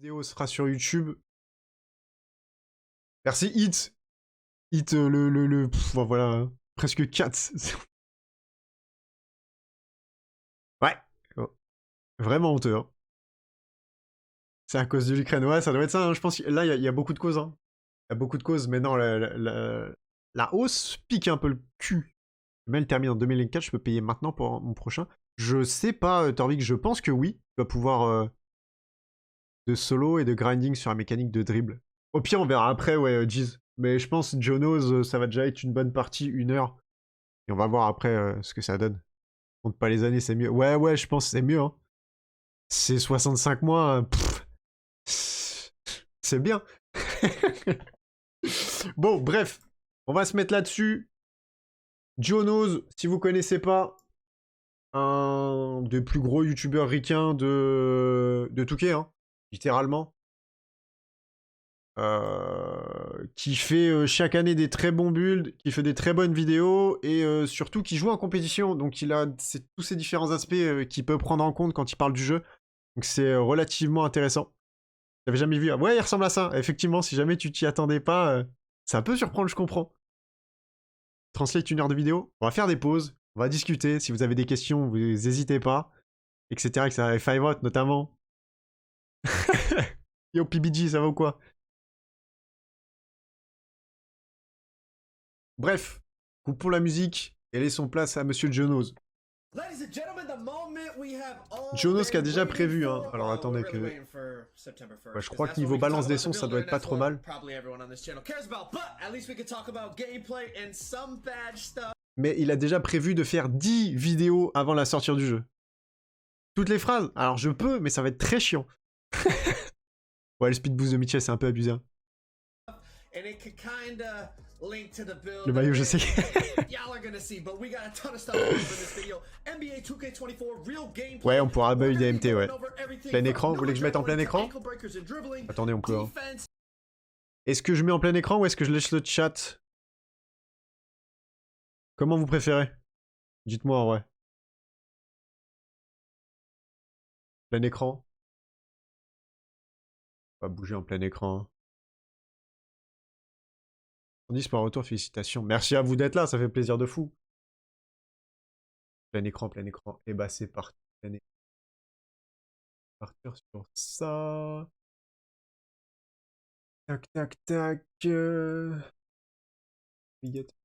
vidéo sera sur YouTube. Merci Hit. Hit, bon, voilà, presque 4. Ouais. Oh. Vraiment honteux. Hein. C'est à cause de l'Ukraine. Ouais, ça doit être ça. Hein. Je pense que là, il y a beaucoup de causes. Hein. Il y a beaucoup de causes. Mais non, la hausse pique un peu le cul. Même elle termine en 2024. Je peux payer maintenant pour mon prochain. Je sais pas, Torvik. Je pense que oui. Tu vas pouvoir de solo et de grinding sur la mécanique de dribble. Au pire, on verra après, ouais, Jeez. Mais je pense Jonos, ça va déjà être une bonne partie, 1 heure. Et on va voir après ce que ça donne. Compte pas les années, c'est mieux. Ouais, ouais, je pense que c'est mieux. Hein. C'est 65 mois. C'est bien. Bon, bref. On va se mettre là-dessus. Jonos, si vous connaissez pas, un des plus gros youtubeurs ricains de 2K, hein, littéralement. Qui fait chaque année des très bons builds, qui fait des très bonnes vidéos, et surtout qui joue en compétition, donc il a tous ces différents aspects qu'il peut prendre en compte quand il parle du jeu, donc c'est relativement intéressant. J'avais jamais vu, ouais il ressemble à ça, effectivement, si jamais tu t'y attendais pas, c'est un peu surprendre, je comprends. Translate 1 heure de vidéo, on va faire des pauses, on va discuter, si vous avez des questions, vous n'hésitez pas, etc. Et 5 votes notamment. Yo PBG, ça va ou quoi? Bref, coupons la musique et laissons place à Monsieur Jonos. Jonos qui a déjà prévu, hein. Alors attendez que... Ouais, je crois que niveau balance des sons, ça doit être pas trop mal. Mais il a déjà prévu de faire 10 vidéos avant la sortie du jeu. Toutes les phrases. Alors je peux, mais ça va être très chiant. Ouais, le speed boost de Mitchell, c'est un peu abusé. Hein. Le maillot, je sais. Ouais, on pourra build des MT, ouais. Plein écran, vous voulez que je mette en plein écran? Attendez, on peut. Hein. Est-ce que je mets en plein écran ou est-ce que je laisse le chat? Comment vous préférez? Dites-moi en vrai. Plein écran? On va bouger en plein écran. 10 pour un retour, félicitations. Merci à vous d'être là, ça fait plaisir de fou. Plein écran, plein écran. Et bah c'est parti. Partir sur ça. Tac, tac, tac. Biguette.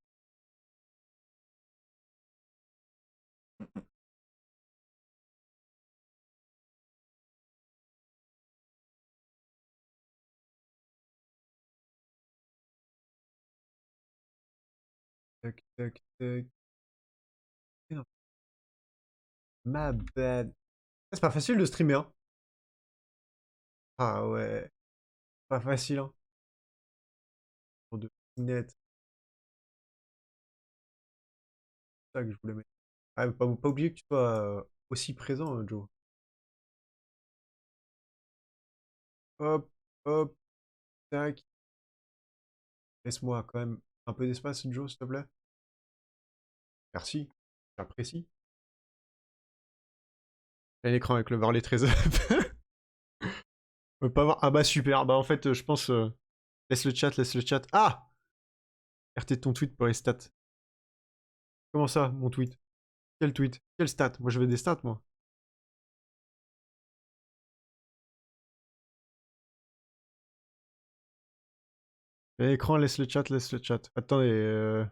Tac, tac, tac. Ma bad. C'est pas facile de streamer. Hein. Ah ouais. Pas facile. Hein. De net. C'est ça que je voulais mettre. Ah, pas oublier que tu sois aussi présent, Joe. Hop, hop, tac. Laisse-moi quand même un peu d'espace, Joe, s'il te plaît. Merci. J'apprécie. Un écran avec le varlet très up. On peut pas voir. Ah bah super. Bah en fait, je pense. Laisse le chat, laisse le chat. Ah! RT ton tweet pour les stats. Comment ça, mon tweet? Quel tweet? Quel stat? Moi, je veux des stats, moi. L'écran, laisse le chat, laisse le chat. Attendez.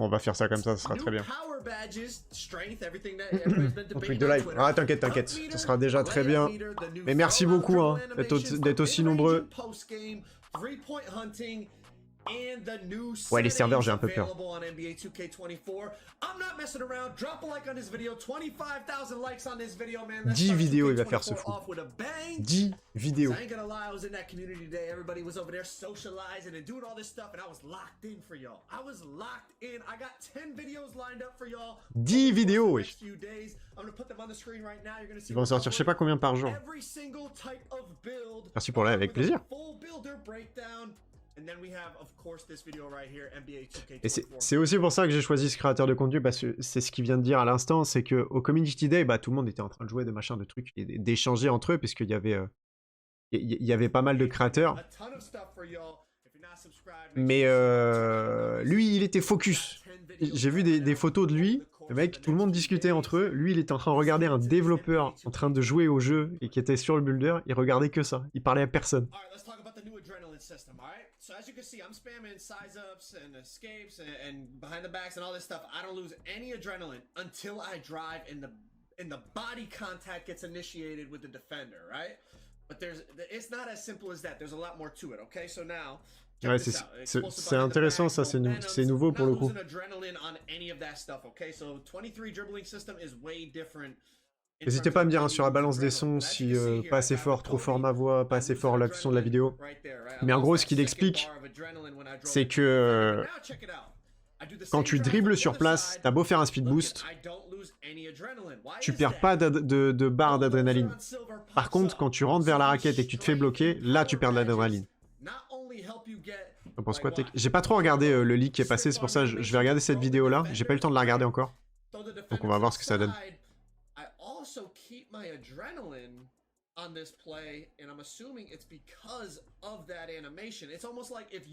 On va faire ça comme ça sera très bien. Mon tweet de live. Ah, t'inquiète, t'inquiète. Ça sera déjà très bien. Mais merci beaucoup hein, d'être aussi nombreux. Ouais, les serveurs, j'ai un peu peur. 10 vidéos, il va faire ce fou. 10 vidéos. 10 vidéos, oui. Ils vont en sortir je sais pas combien par jour. Merci pour là, avec plaisir. Et c'est aussi pour ça que j'ai choisi ce créateur de contenu, parce que c'est ce qu'il vient de dire à l'instant, c'est qu'au Community Day, bah, tout le monde était en train de jouer de machin, de trucs, et d'échanger entre eux, puisqu'il y avait il y avait pas mal de créateurs. Mais lui, il était focus. J'ai vu des photos de lui. Le mec, tout le monde discutait entre eux. Lui, il était en train de regarder un développeur en train de jouer au jeu et qui était sur le builder. Il regardait que ça. Il parlait à personne. So as you can see, I'm spamming size ups and escapes and behind the backs and all this stuff. I don't lose any adrenaline until I drive and the body contact gets initiated with the defender, right? But it's not as simple as that. There's a lot more to it, okay? So now, ouais, c'est intéressant, ça, c'est nouveau pour le coup. N'hésitez pas à me dire hein, sur la balance des sons si pas assez fort, trop fort ma voix, pas assez fort le son de la vidéo. Mais en gros, ce qu'il explique, c'est que quand tu dribbles sur place, t'as beau faire un speed boost, tu perds pas de barre d'adrénaline. Par contre, quand tu rentres vers la raquette et que tu te fais bloquer, là tu perds de l'adrénaline. T'en penses quoi, Tech? J'ai pas trop regardé le leak qui est passé, c'est pour ça que je vais regarder cette vidéo là. J'ai pas eu le temps de la regarder encore. Donc on va voir ce que ça donne.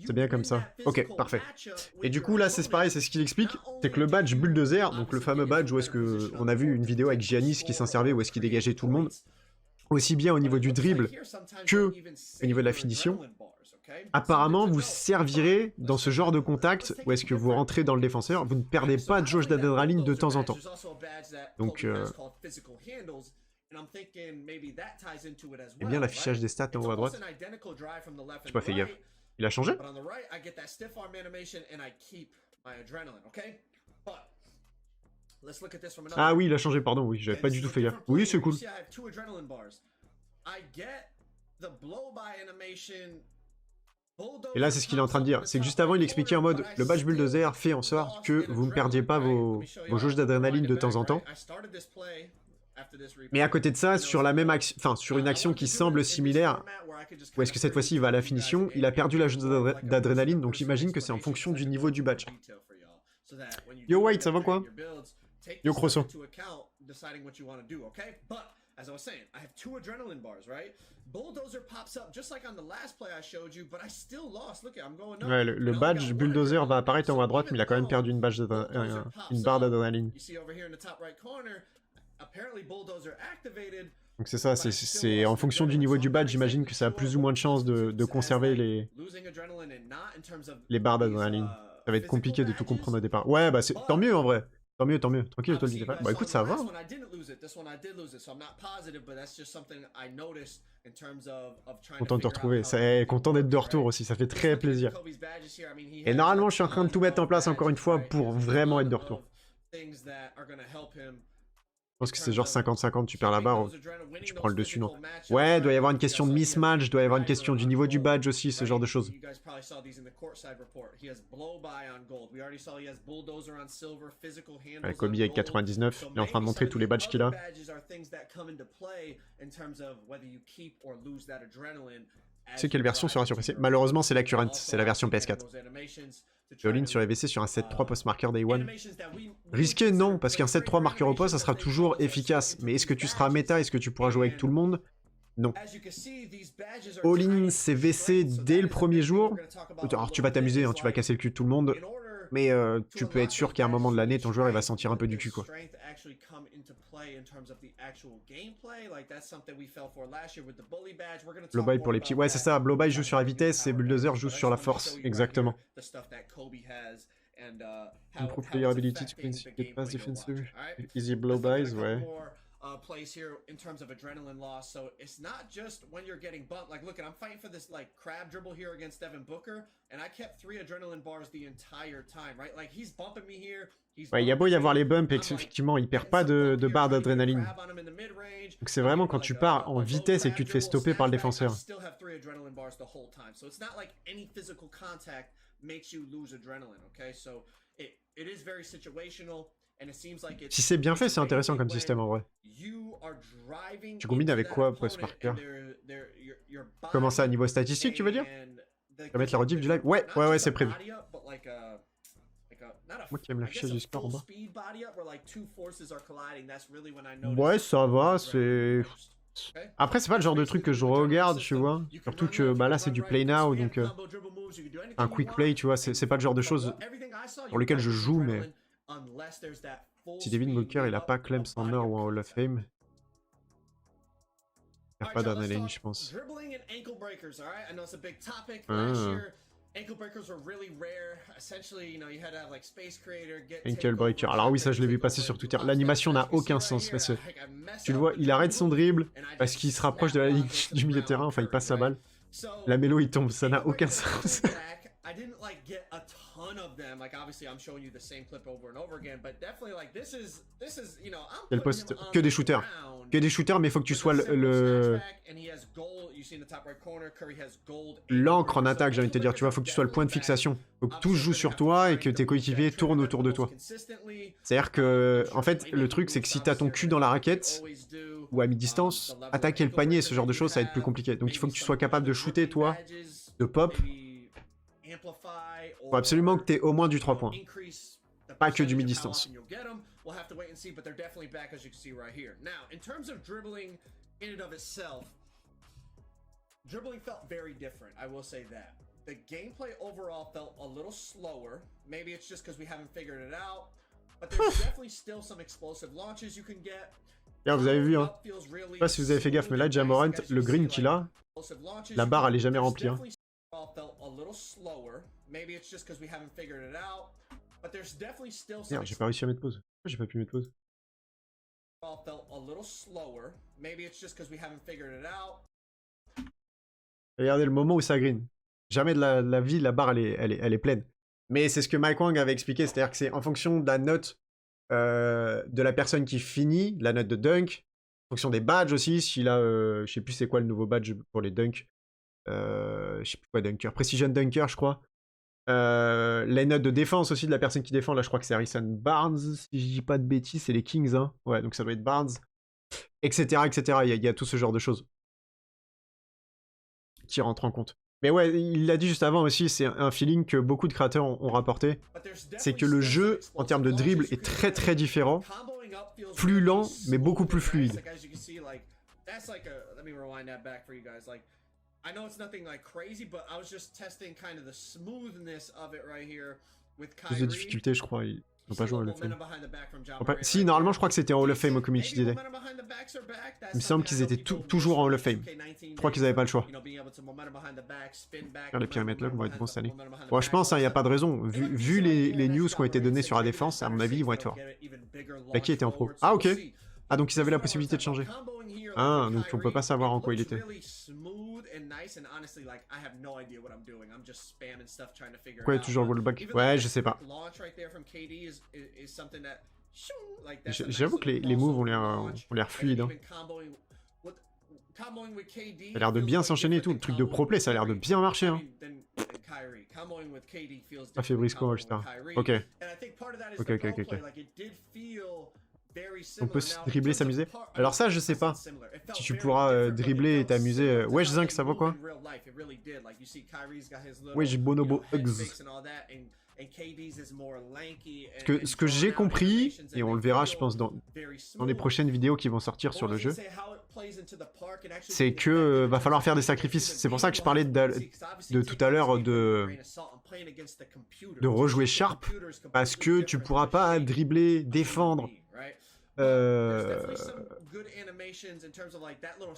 C'est bien comme ça. Ok, parfait. Et du coup là c'est pareil, c'est ce qu'il explique, c'est que le badge bulldozer, donc le fameux badge où est-ce que on a vu une vidéo avec Giannis qui s'en servait, où est-ce qu'il dégageait tout le monde, aussi bien au niveau du dribble que au niveau de la finition. Apparemment, vous servirez dans ce genre de contact où est-ce que vous rentrez dans le défenseur, vous ne perdez pas de jauge d'adrénaline de temps en temps. Donc, j'aime bien l'affichage des stats en haut à droite. J'ai pas fait gaffe. Il a changé? Ah oui, il a changé, pardon, oui, j'avais pas du tout fait gaffe. Oui, c'est cool. Et là, c'est ce qu'il est en train de dire. C'est que juste avant, il expliquait en mode le badge bulldozer fait en sorte que vous ne perdiez pas vos jauges d'adrénaline de temps en temps. Mais à côté de ça, sur la même action, enfin sur une action qui semble similaire, où est-ce que cette fois-ci il va à la finition, il a perdu la jauge d'adrénaline, donc j'imagine que c'est en fonction du niveau du badge. Yo White, ça va quoi? Yo Crosso. As I was saying, I have 2 adrenaline bars, right? Bulldozer pops up just like on the last play I showed you, but I still lost. Look, I'm going up. Ouais, le badge bulldozer va apparaître en haut à droite, mais il a quand même perdu une barre d'adrénaline. Donc c'est ça, c'est en fonction du niveau du badge, j'imagine que ça a plus ou moins de chances de conserver les barres d'adrénaline. Ça va être compliqué de tout comprendre au départ. Ouais, bah tant mieux en vrai. Tant mieux, tant mieux. Tranquille, toi le dis pas. Bah écoute, ça va. Content de te retrouver. Content d'être de retour aussi, ça fait très plaisir. Et normalement, je suis en train de tout mettre en place encore une fois pour vraiment être de retour. Je pense que c'est genre 50-50, tu perds la barre, tu prends le dessus, non? Ouais, doit y avoir une question de mismatch, doit y avoir une question du niveau du badge aussi, ce genre de choses. Ouais, Kobe avec 99, il est en train de montrer tous les badges qu'il a. Tu sais quelle version sera sur PC? Malheureusement, c'est la current, c'est la version PS4. All-in sur EVC sur un 7-3 post-marker Day 1. Risqué, non, parce qu'un 7-3 marqueur au poste, ça sera toujours efficace. Mais est-ce que tu seras méta? Est-ce que tu pourras jouer avec tout le monde? Non. All-in, c'est VC dès le premier jour. Alors, tu vas t'amuser, hein, tu vas casser le cul de tout le monde. Mais tu peux être sûr qu'à un moment de l'année, ton joueur il va sentir un peu du cul, quoi. Blow-by pour les petits. Ouais, c'est ça. Blow-by joue sur la vitesse et Bulldozer joue sur la force. Exactement. Improve player ability to get past defensive. Easy blow-bys, ouais. Plays here in terms of adrenaline loss, so it's not just when you're getting bumped. Like, look, I'm fighting for this like crab dribble here against Devin Booker, and I kept 3 adrenaline bars the entire time, right? Like, he's bumping me here. Ouais, il y a beau y avoir les bumps, et effectivement, il perd pas de barre d'adrénaline. Donc c'est vraiment quand tu pars en vitesse et que tu te fais stopper par le défenseur. Si c'est bien fait, c'est intéressant comme système en vrai. Tu combines avec quoi, post-marker? Comment ça, niveau statistique, tu veux dire? Tu vas mettre la rediff du live? Ouais, c'est prévu. Moi qui aime l'affichage du score en bas. Ouais, ça va, c'est... Après, c'est pas le genre de truc que je regarde, tu vois. Surtout que bah, là, c'est du play now, donc un quick play, tu vois. C'est pas le genre de choses pour lesquelles je joue, mais si Devin Booker, il a pas Clems en or ou en Hall of Fame, il n'y a pas d'adrénaline, je pense. Ankle breaker. Alors oui, ça, je l'ai vu passer sur Twitter. L'animation n'a aucun sens, parce que tu le vois, il arrête son dribble parce qu'il se rapproche de la ligne du milieu de terrain, enfin, il passe sa balle. La mélo, il tombe, ça n'a aucun sens. Quel poste? Que des shooters. Que des shooters, mais il faut que tu sois l'encre en attaque, j'ai envie de te dire. Tu vois, il faut que tu sois le point de fixation. Il faut que tout joue sur toi et que tes coéquipiers tournent autour de toi. C'est-à-dire que, en fait, le truc, c'est que si t'as ton cul dans la raquette, ou à mi-distance, attaquer le panier, ce genre de choses, ça va être plus compliqué. Donc il faut que tu sois capable de shooter, toi, de pop. Il faut absolument que tu aies au moins du 3 points. Pas que du mi-distance. Dribbling felt very different, I will say that. The gameplay overall felt a little slower. Maybe it's just because we haven't figured it out. But there's definitely still some explosive launches you can get. Vous avez vu, hein. Je sais pas si vous avez fait gaffe, mais là, Jamorant, le green qu'il a, la barre, elle est jamais remplie, hein. Merde, j'ai pas réussi à mettre pause. Pourquoi j'ai pas pu mettre pause? Regardez le moment où ça green. Jamais de la vie, la barre, elle est pleine. Mais c'est ce que Mike Wang avait expliqué, c'est-à-dire que c'est en fonction de la note de la personne qui finit, la note de dunk, en fonction des badges aussi, s'il a, je sais plus c'est quoi le nouveau badge pour les dunks, je sais plus quoi dunker, Precision Dunker je crois, les notes de défense aussi de la personne qui défend, là je crois que c'est Harrison Barnes, si je dis pas de bêtises, c'est les Kings, hein, ouais donc ça doit être Barnes, etc. etc. Il y a tout ce genre de choses qui rentrent en compte. Mais ouais, il l'a dit juste avant aussi, c'est un feeling que beaucoup de créateurs ont rapporté. C'est que le jeu, en termes de dribble, est très très différent. Plus lent, mais beaucoup plus fluide. Plus de difficultés, je crois. Ils n'ont pas joué en Hall of Fame. Si, normalement, je crois que c'était en Hall of Fame au Community Day. Il me semble qu'ils étaient toujours en Hall of Fame. Je crois qu'ils n'avaient pas le choix. Les périmètres là vont être bons cette année. Bon, je pense, il n'y a pas de raison. Vu les news qui ont été données sur la défense, à mon avis, ils vont être forts. Qui était en pro. Ah, ok. Ah, donc ils avaient la possibilité de changer. Ah, donc on peut pas savoir en quoi il était. Pourquoi il y a toujours rollback? Ouais, je sais pas. J'avoue que les moves ont l'air fluides. Hein. Ça a l'air de bien s'enchaîner et tout. Le truc de pro play, ça a l'air de bien marcher. Hein. Ah, Fabrice quoi, etc. Ok. Ok. On peut se dribbler, s'amuser. Alors ça, je sais pas. Si tu pourras dribbler et t'amuser. Wesh Zinc, ça va quoi? Wesh Bonobo Hugs. Ce que j'ai compris, et on le verra je pense dans les prochaines vidéos qui vont sortir sur le jeu, c'est que va falloir faire des sacrifices. C'est pour ça que je parlais de tout à l'heure de rejouer Sharp, parce que tu pourras pas dribbler, défendre,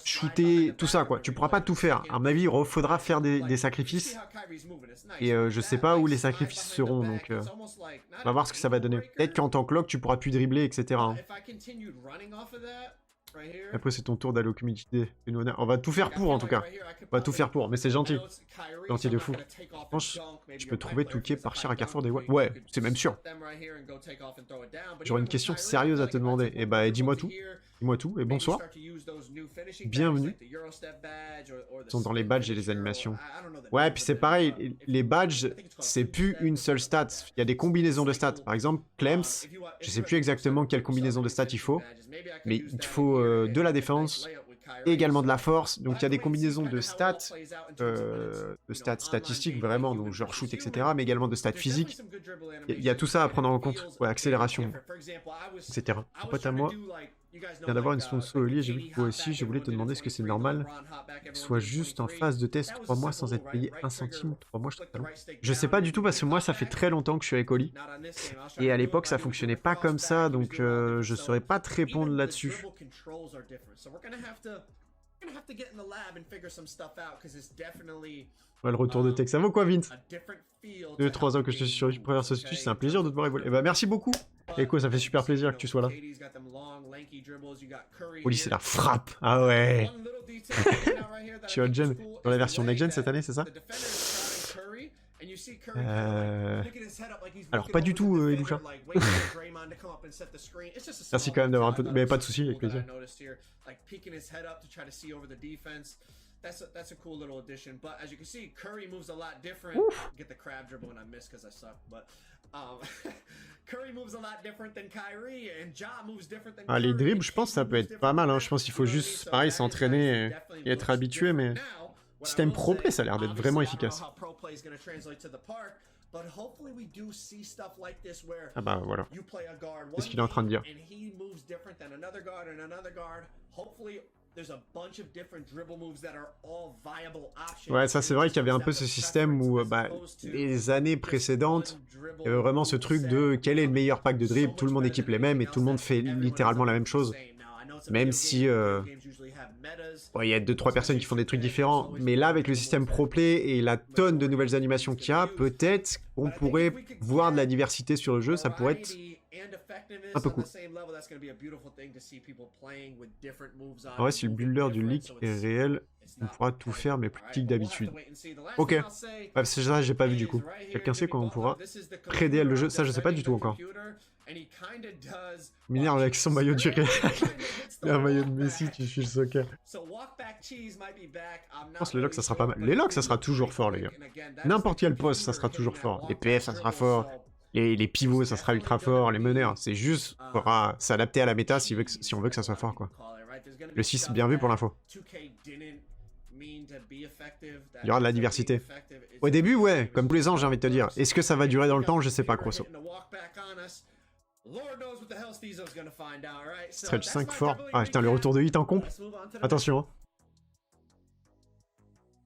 shooter, tout ça quoi. Tu pourras pas tout faire. À mon avis, il faudra faire des sacrifices. Et je sais pas où les sacrifices seront, donc on va voir ce que ça va donner. Peut-être qu'en tant que lock, tu pourras plus dribbler, etc. Hein. Après, c'est ton tour d'aller au community day. On va tout faire pour, en tout cas. On va tout faire pour, mais c'est gentil. Gentil de fou. Je peux trouver Touquet par cher à Carrefour des... Ouais, c'est même sûr. J'aurais une question sérieuse à te demander. Et bah, dis-moi tout. Dis-moi tout, et bonsoir. Bienvenue. Ils sont dans les badges et les animations. Ouais, puis c'est pareil, les badges, c'est plus une seule stat. Il y a des combinaisons de stats. Par exemple, Clems, je sais plus exactement quelle combinaison de stats il faut, mais il faut de la défense et également de la force. Donc il y a des combinaisons de stats statistiques vraiment, donc genre shoot, etc., mais également de stats physiques. Il y a tout ça à prendre en compte. Ouais, accélération, etc. Un pote à moi You guys Je know, viens d'avoir like, une sponsor au like the lit et j'ai vu Katie que toi hop aussi. back Je voulais everyone te did in demander est-ce que c'est 23, normal LeBron hop back qu'il everyone soit did in juste en 23. phase de test That was 3 a mois simple sans être move, payé right 1 trigger, centime. 3 mois, je trouve flick ça the long. right stick Je sais down pas and du you tout can parce make que a moi hop ça fait back. très longtemps que je suis avec Oli. Not on this game. I was trying Et to à do it l'époque by ça doing fonctionnait the pas comme cross ça, back. He was donc doing all different. je So saurais pas te répondre even the là-dessus. dribble controls are different. So we're gonna have to get in the lab and figure some stuff out because it's definitely Ouais, le retour de Tech, ça vaut quoi, Vince? a different feel to 2-3 how ans the que je te game suis sur moves, première société, okay, c'est un in plaisir terms de of te voir évoluer. Eh dribbling. ben merci beaucoup. But Echo, ça fait as you super see, plaisir you que tu know, sois là. KD's got them long, lanky dribbles. You got Curry Oli, c'est here. la frappe. Ah ouais. One little detail pointing out right here that I Tu as think is Gen cool dans la is the version way next gen that cette année, c'est ça? the defender is crowding Curry, and you see Curry kind of like picking his head up like he's Alors looking pas du over tout, the Eloucha. defender, like waiting for Draymond to come up and set the screen. It's just a Merci small quand même d'avoir un detail. peu... I Mais thought pas it de was soucis, cool avec that I plaisir. noticed here, like peeking his head up to try to see over the defense. That's a cool little addition. But as you can see, Curry moves a lot different. Get the crab dribble and I missed because I suck. But Curry moves a lot different than Kyrie, and Ja moves different than Ah, les Curry, dribbles, and je pense que ça KD peut moves être pas different mal. than Hein. that. Je pense qu'il You faut know what I mean? juste, So pareil, that is nice. s'entraîner It definitely et être looks habitué, different. mais... Now, what I Système will pro play, say, ça a l'air d'être obviously, vraiment I don't know efficace. how pro play is going to translate to the park, but hopefully we do see stuff like this where Ah bah voilà. you play a guard C'est ce one qu'il est en train de game dire. and he moves different than another guard and another guard. Hopefully there's a bunch of different dribble moves that are all viable options. Ouais, ça c'est vrai It qu'il y avait un just peu comes ce down to système où, preference as bah, opposed to les années just précédentes, one dribble il y avait vraiment ce move truc set. de quel est le meilleur pack de So dribble, much tout le monde better équipe than les mêmes et anything tout le monde else fait that everyone littéralement ends la up même doing the chose. same. Now, I know it's a Même video si game, video games usually have metas. il y a 2-3 personnes qui font des trucs différents, mais là avec le système ProPlay et la tonne de nouvelles animations qu'il y a, peut-être qu'on pourrait voir de la diversité sur le jeu, ça pourrait être un peu cool. En vrai, si le builder du leak est réel, on pourra tout faire, mais plus petit que d'habitude. Ok, ouais, c'est ça, j'ai pas vu du coup. Quelqu'un sait quand on pourra pré-DL le jeu? Ça, je sais pas du tout encore. M'énerve avec son maillot du Real. Il a un maillot de Messi, tu suis le soccer. Je pense que les locks, ça sera pas mal. Les locks, ça sera toujours fort, les gars. N'importe quel poste, ça sera toujours fort. Les PF, ça sera fort. Les pivots, ça sera ultra fort. Les meneurs, c'est juste, faudra s'adapter à la méta si on veut que ça soit fort, quoi. Le 6, bien vu pour l'info. Il y aura de la diversité. Au début, ouais, comme tous les ans, j'ai envie de te dire. Est-ce que ça va durer dans le temps? Je sais pas, grosso. Stretch 5 fort. Ah putain, le retour de 8 en comp. Attention.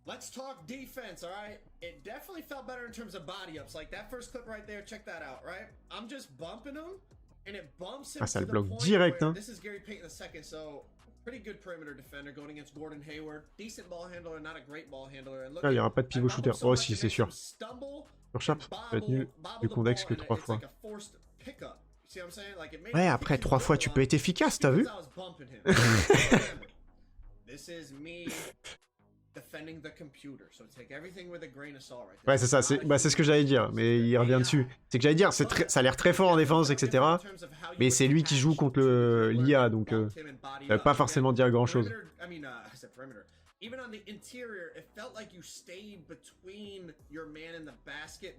Let's talk defense, all right? It definitely felt better in terms of body ups. Like that first clip right there, check that out, right? I'm just bumping him, and it bumps him Ah, ça to le the bloque point direct, where hein. this is Gary Payton II, so pretty good perimeter defender going against Gordon Hayward. Decent ball handler, not a great ball handler. And look, Là, il y aura pas de pivot shooter. Oh si, c'est sûr. Stumble, Sur Sharp, ça va être nul. Du condex que 3 fois. Ouais, Ouais, après 3 fois, tu peux être efficace, t'as vu? Ouais, c'est ça, c'est ce que j'allais dire, mais il revient dessus. C'est que j'allais dire, ça a l'air très fort en défense, etc. Mais c'est lui qui joue contre l'IA, donc ça veut pas forcément dire grand-chose.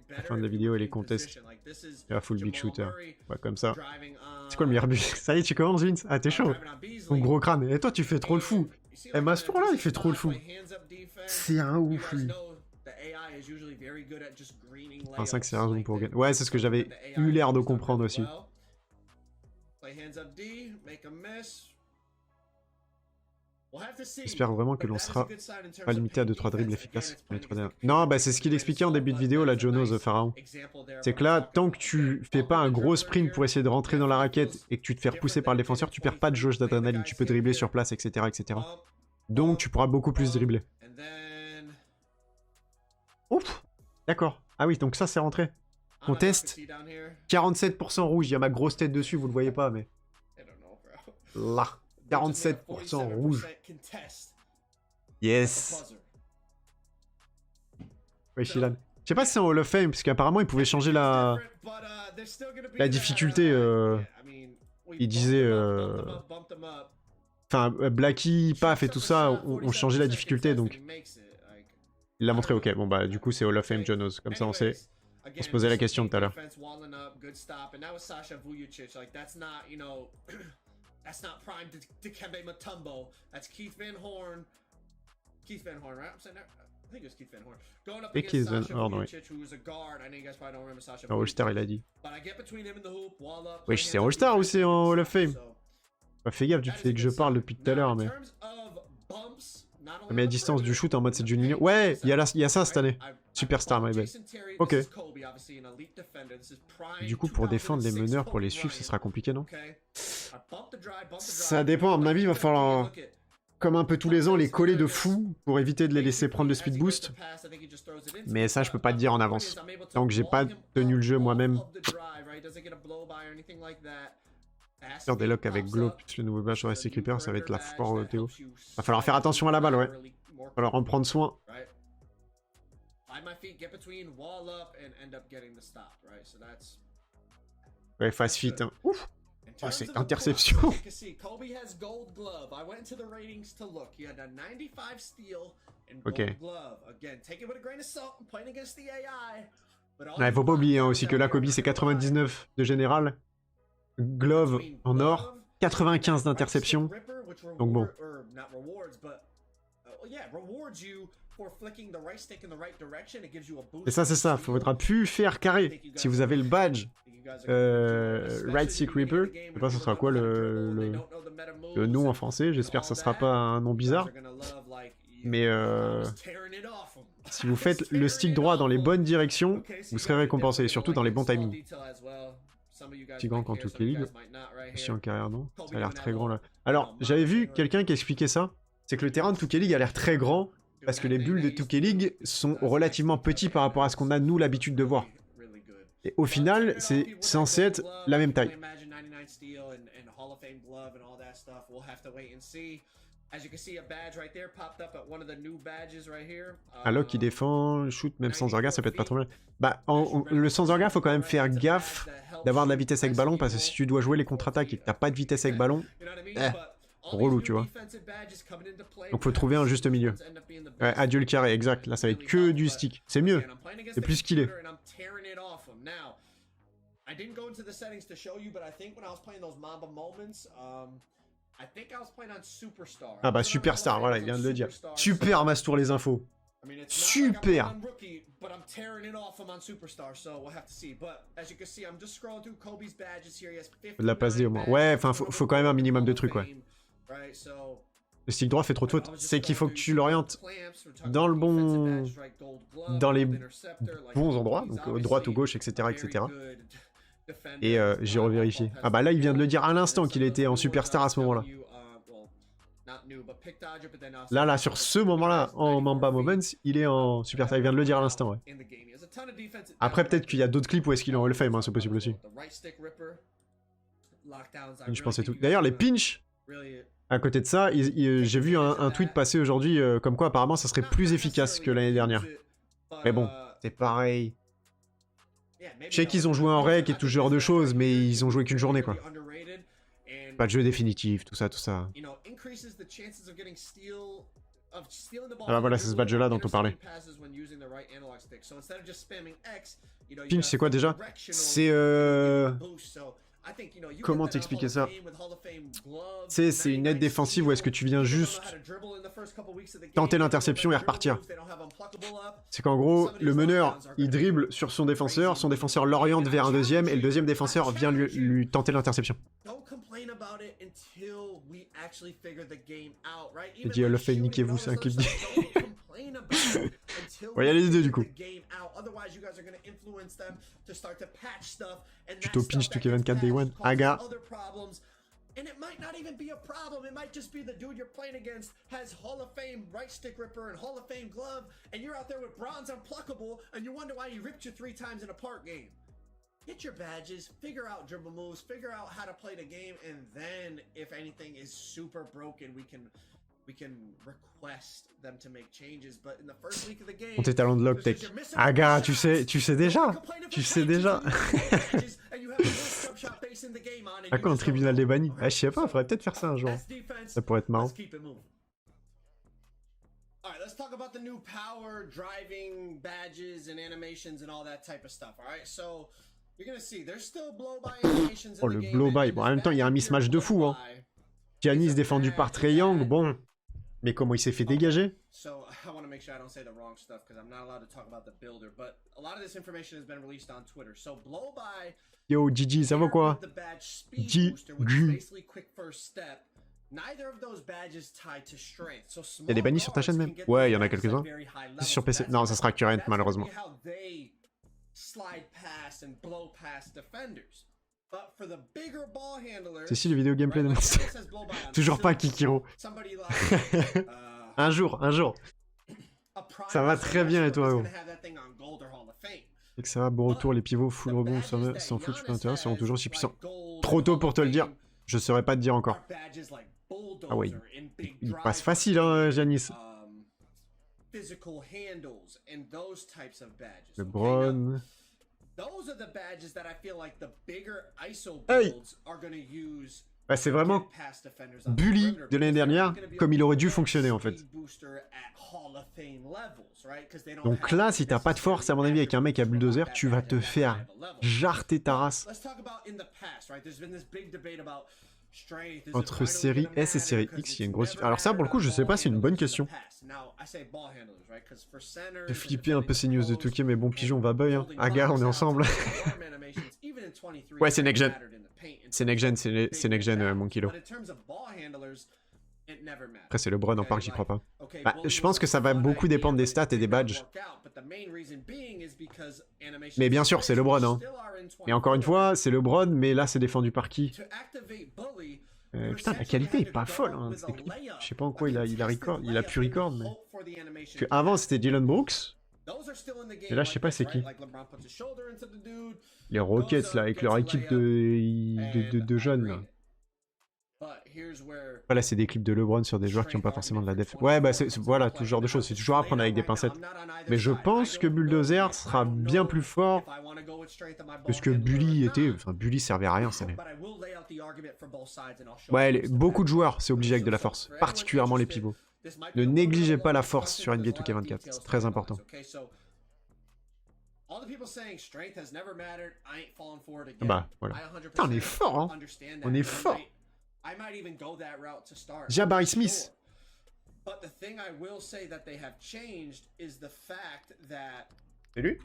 La fin de la vidéo et les contests. Il y a full big shooter. Ouais, comme ça. C'est quoi le meilleur but? Ça y est, tu commences, Vince? Ah, t'es chaud. Ton gros crâne. Et toi, tu fais trop le fou. Eh, Maston, là, il fait trop le fou. C'est un ouf, lui. 5, c'est un zoom pour gain. Ouais, c'est ce que j'avais eu l'air de comprendre aussi. J'espère vraiment que l'on sera pas limité à 2-3 dribbles efficaces. Non, bah c'est ce qu'il expliquait en début de vidéo, la Jono, Pharaon. C'est que là, tant que tu fais pas un gros sprint pour essayer de rentrer dans la raquette et que tu te fais repousser par le défenseur, tu perds pas de jauge d'adrénaline, tu peux dribbler sur place, etc., etc. Donc tu pourras beaucoup plus dribbler. Ouf. D'accord. Ah oui, donc ça c'est rentré. On teste. 47% rouge, il y a ma grosse tête dessus, vous le voyez pas, mais... Là. 47% rouge. Yes. Oui, Shilan. Je sais pas si c'est en Hall of Fame, parce qu'apparemment il pouvait changer la difficulté. Il disait... Enfin, Blacky, Paf et tout ça, on changeait la difficulté, donc... Il l'a montré, ok. Bon bah du coup c'est Hall of Fame Jonos, comme ça on sait. On se posait la question tout à l'heure. That's not prime Dikembe Mutombo. That's Keith Van Horn. Keith Van Horn, right? I'm saying that. I think it was Keith Van Horn. Going up against Sasha Vujacic, who was a guard. I know you guys probably don't remember Sasha Vujacic. All-Star, il a dit. But I get between him and the hoop, wall up. Oui, c'est All-Star ou c'est en Hall of Fame? Bah, fais gaffe du fait que je parle depuis tout à l'heure, mais... Mais à distance du shoot en mode c'est junior. Ouais, il y a ça cette année. Superstar, my bad. Ok. Du coup, pour défendre les meneurs, pour les suivre, ce sera compliqué, non? Ça dépend, à mon avis, il va falloir, comme un peu tous les ans, les coller de fou pour éviter de les laisser prendre le speed boost. Mais ça, je peux pas te dire en avance. Tant que j'ai pas tenu le jeu moi-même. Faire des locks avec Glow, plus le nouveau badge sur SC Clipper, ça va être la foire Théo. Va falloir faire attention à la balle, ouais. Va falloir en prendre soin. Ouais, fast fit. Hein. Ouf! Oh, c'est interception! Ok. Ouais, faut pas oublier hein, aussi que là, Kobe, c'est 99 de général. Glove en or. 95 d'interception. Donc bon. Et ça, c'est ça. Faudra plus faire carré. Si vous avez le badge right stick Reaper, je sais pas ce sera quoi le nom en français. J'espère que ça sera pas un nom bizarre. Mais si vous faites le stick droit dans les bonnes directions, vous serez récompensé. Surtout dans les bons timings. Petit grand quand tout est libre. Aussi en carrière, non? Ça a l'air très grand là. Alors, j'avais vu quelqu'un qui expliquait ça. C'est que le terrain de 2K League a l'air très grand parce que les bulles de 2K League sont relativement petits par rapport à ce qu'on a nous l'habitude de voir. Et au final, c'est censé être la même taille. Un lock qui défend, shoot même sans orga, ça peut être pas trop mal. Bah, le sans orga, faut quand même faire gaffe d'avoir de la vitesse avec ballon, parce que si tu dois jouer les contre-attaques et que t'as pas de vitesse avec ballon, relou, tu vois. Donc faut trouver un juste milieu. Ouais, adieu le carré, exact. Là, ça va être que du stick. C'est mieux. C'est plus qu'il est. Ah bah Superstar, voilà, il vient de le dire. Super Mastour les infos. Super. De la passe D au moins. Ouais, enfin faut quand même un minimum de trucs, ouais. Le stick droit fait trop de fautes. C'est qu'il faut que tu l'orientes dans le bon... dans les bons endroits, donc droite ou gauche, etc. etc. Et j'ai revérifié. Ah bah là, il vient de le dire à l'instant qu'il était en Superstar à ce moment-là. Là, sur ce moment-là, en Mamba Moments, il est en Superstar. Il vient de le dire à l'instant, ouais. Après, peut-être qu'il y a d'autres clips où est-ce qu'il est en Hall of Fame, hein, c'est possible aussi. Je pensais tout. D'ailleurs, les pinch, à côté de ça, j'ai vu un tweet passer aujourd'hui, comme quoi apparemment ça serait plus efficace que l'année dernière. Mais bon, c'est pareil. Je sais qu'ils ont joué en rec et tout ce genre de choses, mais ils ont joué qu'une journée, quoi. Pas de jeu définitif, tout ça, tout ça. Ah bah voilà, c'est ce badge-là dont on parlait. Pinch, c'est quoi déjà? C'est comment t'expliquer ça? C'est une aide défensive ou est-ce que tu viens juste tenter l'interception et repartir? C'est qu'en gros, le meneur, il dribble sur son défenseur l'oriente vers un deuxième, et le deuxième défenseur vient lui tenter l'interception. J'ai dit, le fait niquez-vous, c'est un clip. Ouais, il y a les deux du coup. Tuto pinch 2K24 Day 1. Aga. And it might not even be a problem. It might just be the dude you're playing against has Hall of Fame right stick ripper and Hall of Fame glove, and you're out there with bronze unpluckable, and you wonder why he ripped you 3 times in a park game. Get your badges, figure out dribble moves, figure out how to play the game, and then if anything is super broken, we can request them to make changes. But in the first week of the game, on tes talents de lock tech. Aga, tu sais déjà. Tu sais déjà. À quoi un tribunal des bannis? Ah, je sais pas, faudrait peut-être faire ça un jour. Ça pourrait être marrant. Alright, let's talk about the new power, driving, badges, and animations, and all that type of stuff. Alright, so you're gonna see there's still blow-by animations. Oh, le blow-by. Bon, en même temps, il y a un mismatch de fou, hein. Giannis défendu par Trae Young, bon. Mais comment il s'est fait dégager? So I want to make sure I don't say the wrong stuff because I'm not allowed to talk about the builder, but a lot of this information has been released on Twitter. So blow by. Yo, Gigi, ça vaut quoi? Gigi. Il y a des bannis sur ta chaîne même? Ouais, il y en a quelques-uns. C'est sur PC. Non, ça sera current malheureusement. C'est si les vidéos gameplay de toujours pas Kikiro. Un jour, un jour. Ça va très bien et toi, gros. Et que ça va, bon retour, les pivots, full rebond, s'en fout, je peux intérêt, seront toujours aussi puissants. Trop tôt pour te le dire. Je saurais pas te dire encore. Ah ouais, il passe facile, hein, Janice. Le Bronn. Hey! Bah, c'est vraiment Bully de l'année dernière, comme il aurait dû fonctionner en fait. Donc là, si t'as pas de force, à mon avis, avec un mec à bulldozer, tu vas te faire jarter ta race. Entre série S et série X, il y a une grosse... Alors ça, pour le coup, je sais pas, c'est une bonne question. J'ai flippé un peu ces news de 2K, mais bon, pigeon, va bug, hein. Aga, on est ensemble. Ouais, c'est next gen. C'est next-gen, c'est next-gen, mon kilo. Après, c'est le Bronn en parc, j'y crois pas. Bah, je pense que ça va beaucoup dépendre des stats et des badges. Mais bien sûr, c'est le Bronn, hein. Et encore une fois, c'est le Bronn, mais là, c'est défendu par qui? Putain, la qualité est pas folle, hein. Je sais pas en quoi il a pu record, mais... Parce que avant, c'était Dylan Brooks. Et là, je sais pas c'est qui. Les Rockets, là, avec leur équipe de jeunes, là. Voilà, c'est des clips de LeBron sur des joueurs qui n'ont pas forcément de la def. Ouais, bah, voilà, tout ce genre de choses. C'est toujours à prendre avec des pincettes. Mais je pense que Bulldozer sera bien plus fort que ce que Bully était. Enfin, Bully servait à rien, ça l'est. Ouais, beaucoup de joueurs, c'est obligé avec de la force. Particulièrement les pivots. Ne négligez pas la force sur NBA2K24, c'est très important. Bah, voilà. Putain, on est fort, hein. On est fort. Jabari Smith. C'est lui?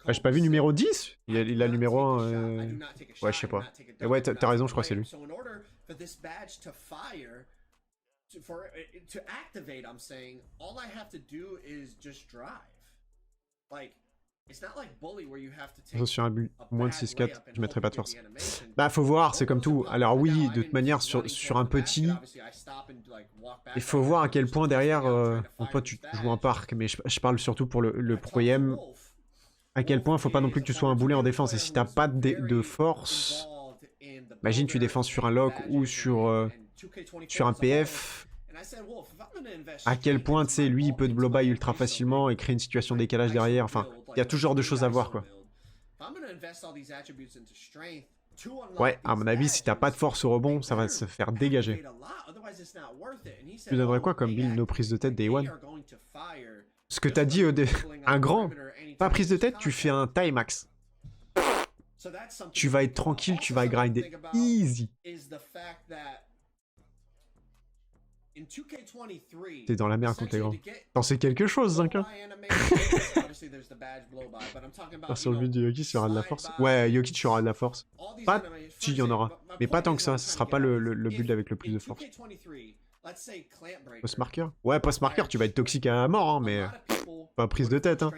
Ah, j'ai pas vu numéro 10? Il a numéro 1. Ouais, je sais pas. Et ouais, t'as raison, je crois que c'est lui. Sur un but moins de 6-4, je mettrais pas de force. Bah, faut voir, c'est comme tout. Alors oui, de toute manière, sur un petit, il faut voir à quel point derrière, toi tu joues en parc, mais je parle surtout pour le pro-am, à quel point il faut pas non plus que tu sois un boulet en défense. Et si t'as pas de force, imagine tu défends sur un lock ou sur un PF, à quel point, tu sais, lui, il peut te blow-by ultra facilement et créer une situation de décalage derrière. Enfin, il y a toujours de choses à voir, quoi. Ouais, à mon avis, si t'as pas de force au rebond, ça va se faire dégager. Tu donnerais quoi comme build no prise de tête Day One? Ce que t'as dit, un grand, pas prise de tête, tu fais un tie max. Tu vas être tranquille, tu vas grinder easy. T'es dans la merde contre les grands. T'en sais quelque chose, Zinka. Sur le but de Jokic, il y aura de la force. Ouais, Jokic, il y aura de la force. Pas... Si, il y en aura. Mais pas tant que ça, ce sera pas le build avec le plus de force. Post-marker? Ouais, post-marker, tu vas être toxique à mort, hein, mais... Pas prise de tête, hein.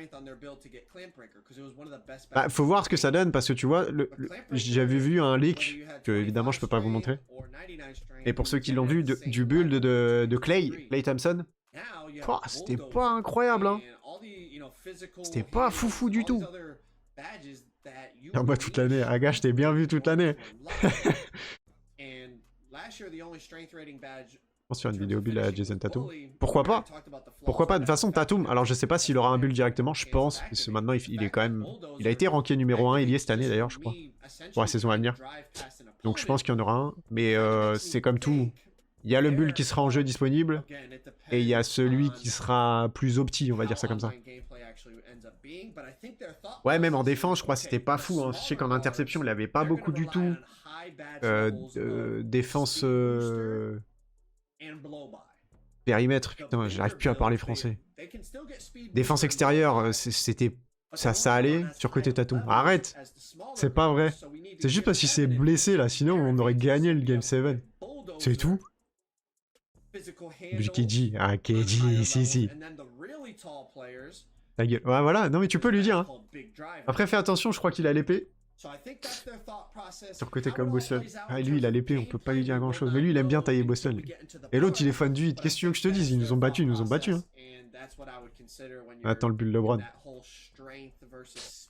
Bah, faut voir ce que ça donne, parce que tu vois, j'avais vu un leak, que évidemment je peux pas vous montrer. Et pour ceux qui l'ont vu, du build de Clay Thompson, c'était pas incroyable, hein. C'était pas foufou du tout. En mode toute l'année, Aga, je t'ai bien vu toute l'année. Sur une vidéo build à Jason Tatum. Pourquoi pas? Pourquoi pas? De toute façon, Tatum, alors je sais pas s'il aura un build directement, je pense, parce que maintenant il est quand même... Il a été ranké numéro 1, il y est cette année d'ailleurs, je crois, pour la saison à venir. Donc je pense qu'il y en aura un, mais c'est comme tout. Il y a le build qui sera en jeu disponible, et il y a celui qui sera plus opti, on va dire ça comme ça. Ouais, même en défense, je crois que c'était pas fou. Hein. Je sais qu'en interception, il avait pas beaucoup du tout. Défense... périmètre, putain, j'arrive plus à parler français. Défense extérieure, c'était... Ça allait, sur côté tatou. Arrête! C'est pas vrai. C'est juste parce qu'il s'est blessé, là, sinon on aurait gagné le Game 7. C'est tout. KG, ah KG, si. Ta gueule. Ouais, voilà, non mais tu peux lui dire. Hein. Après, fais attention, je crois qu'il a l'épée. Sur côté comme Boston. Ah, lui, il a l'épée, on peut pas lui dire grand chose. Mais lui, il aime bien tailler Boston. Lui. Et l'autre, il est fan du hit. Qu'est-ce que tu veux que je te dise? Ils nous ont battus, Hein. Attends, le bulle LeBron.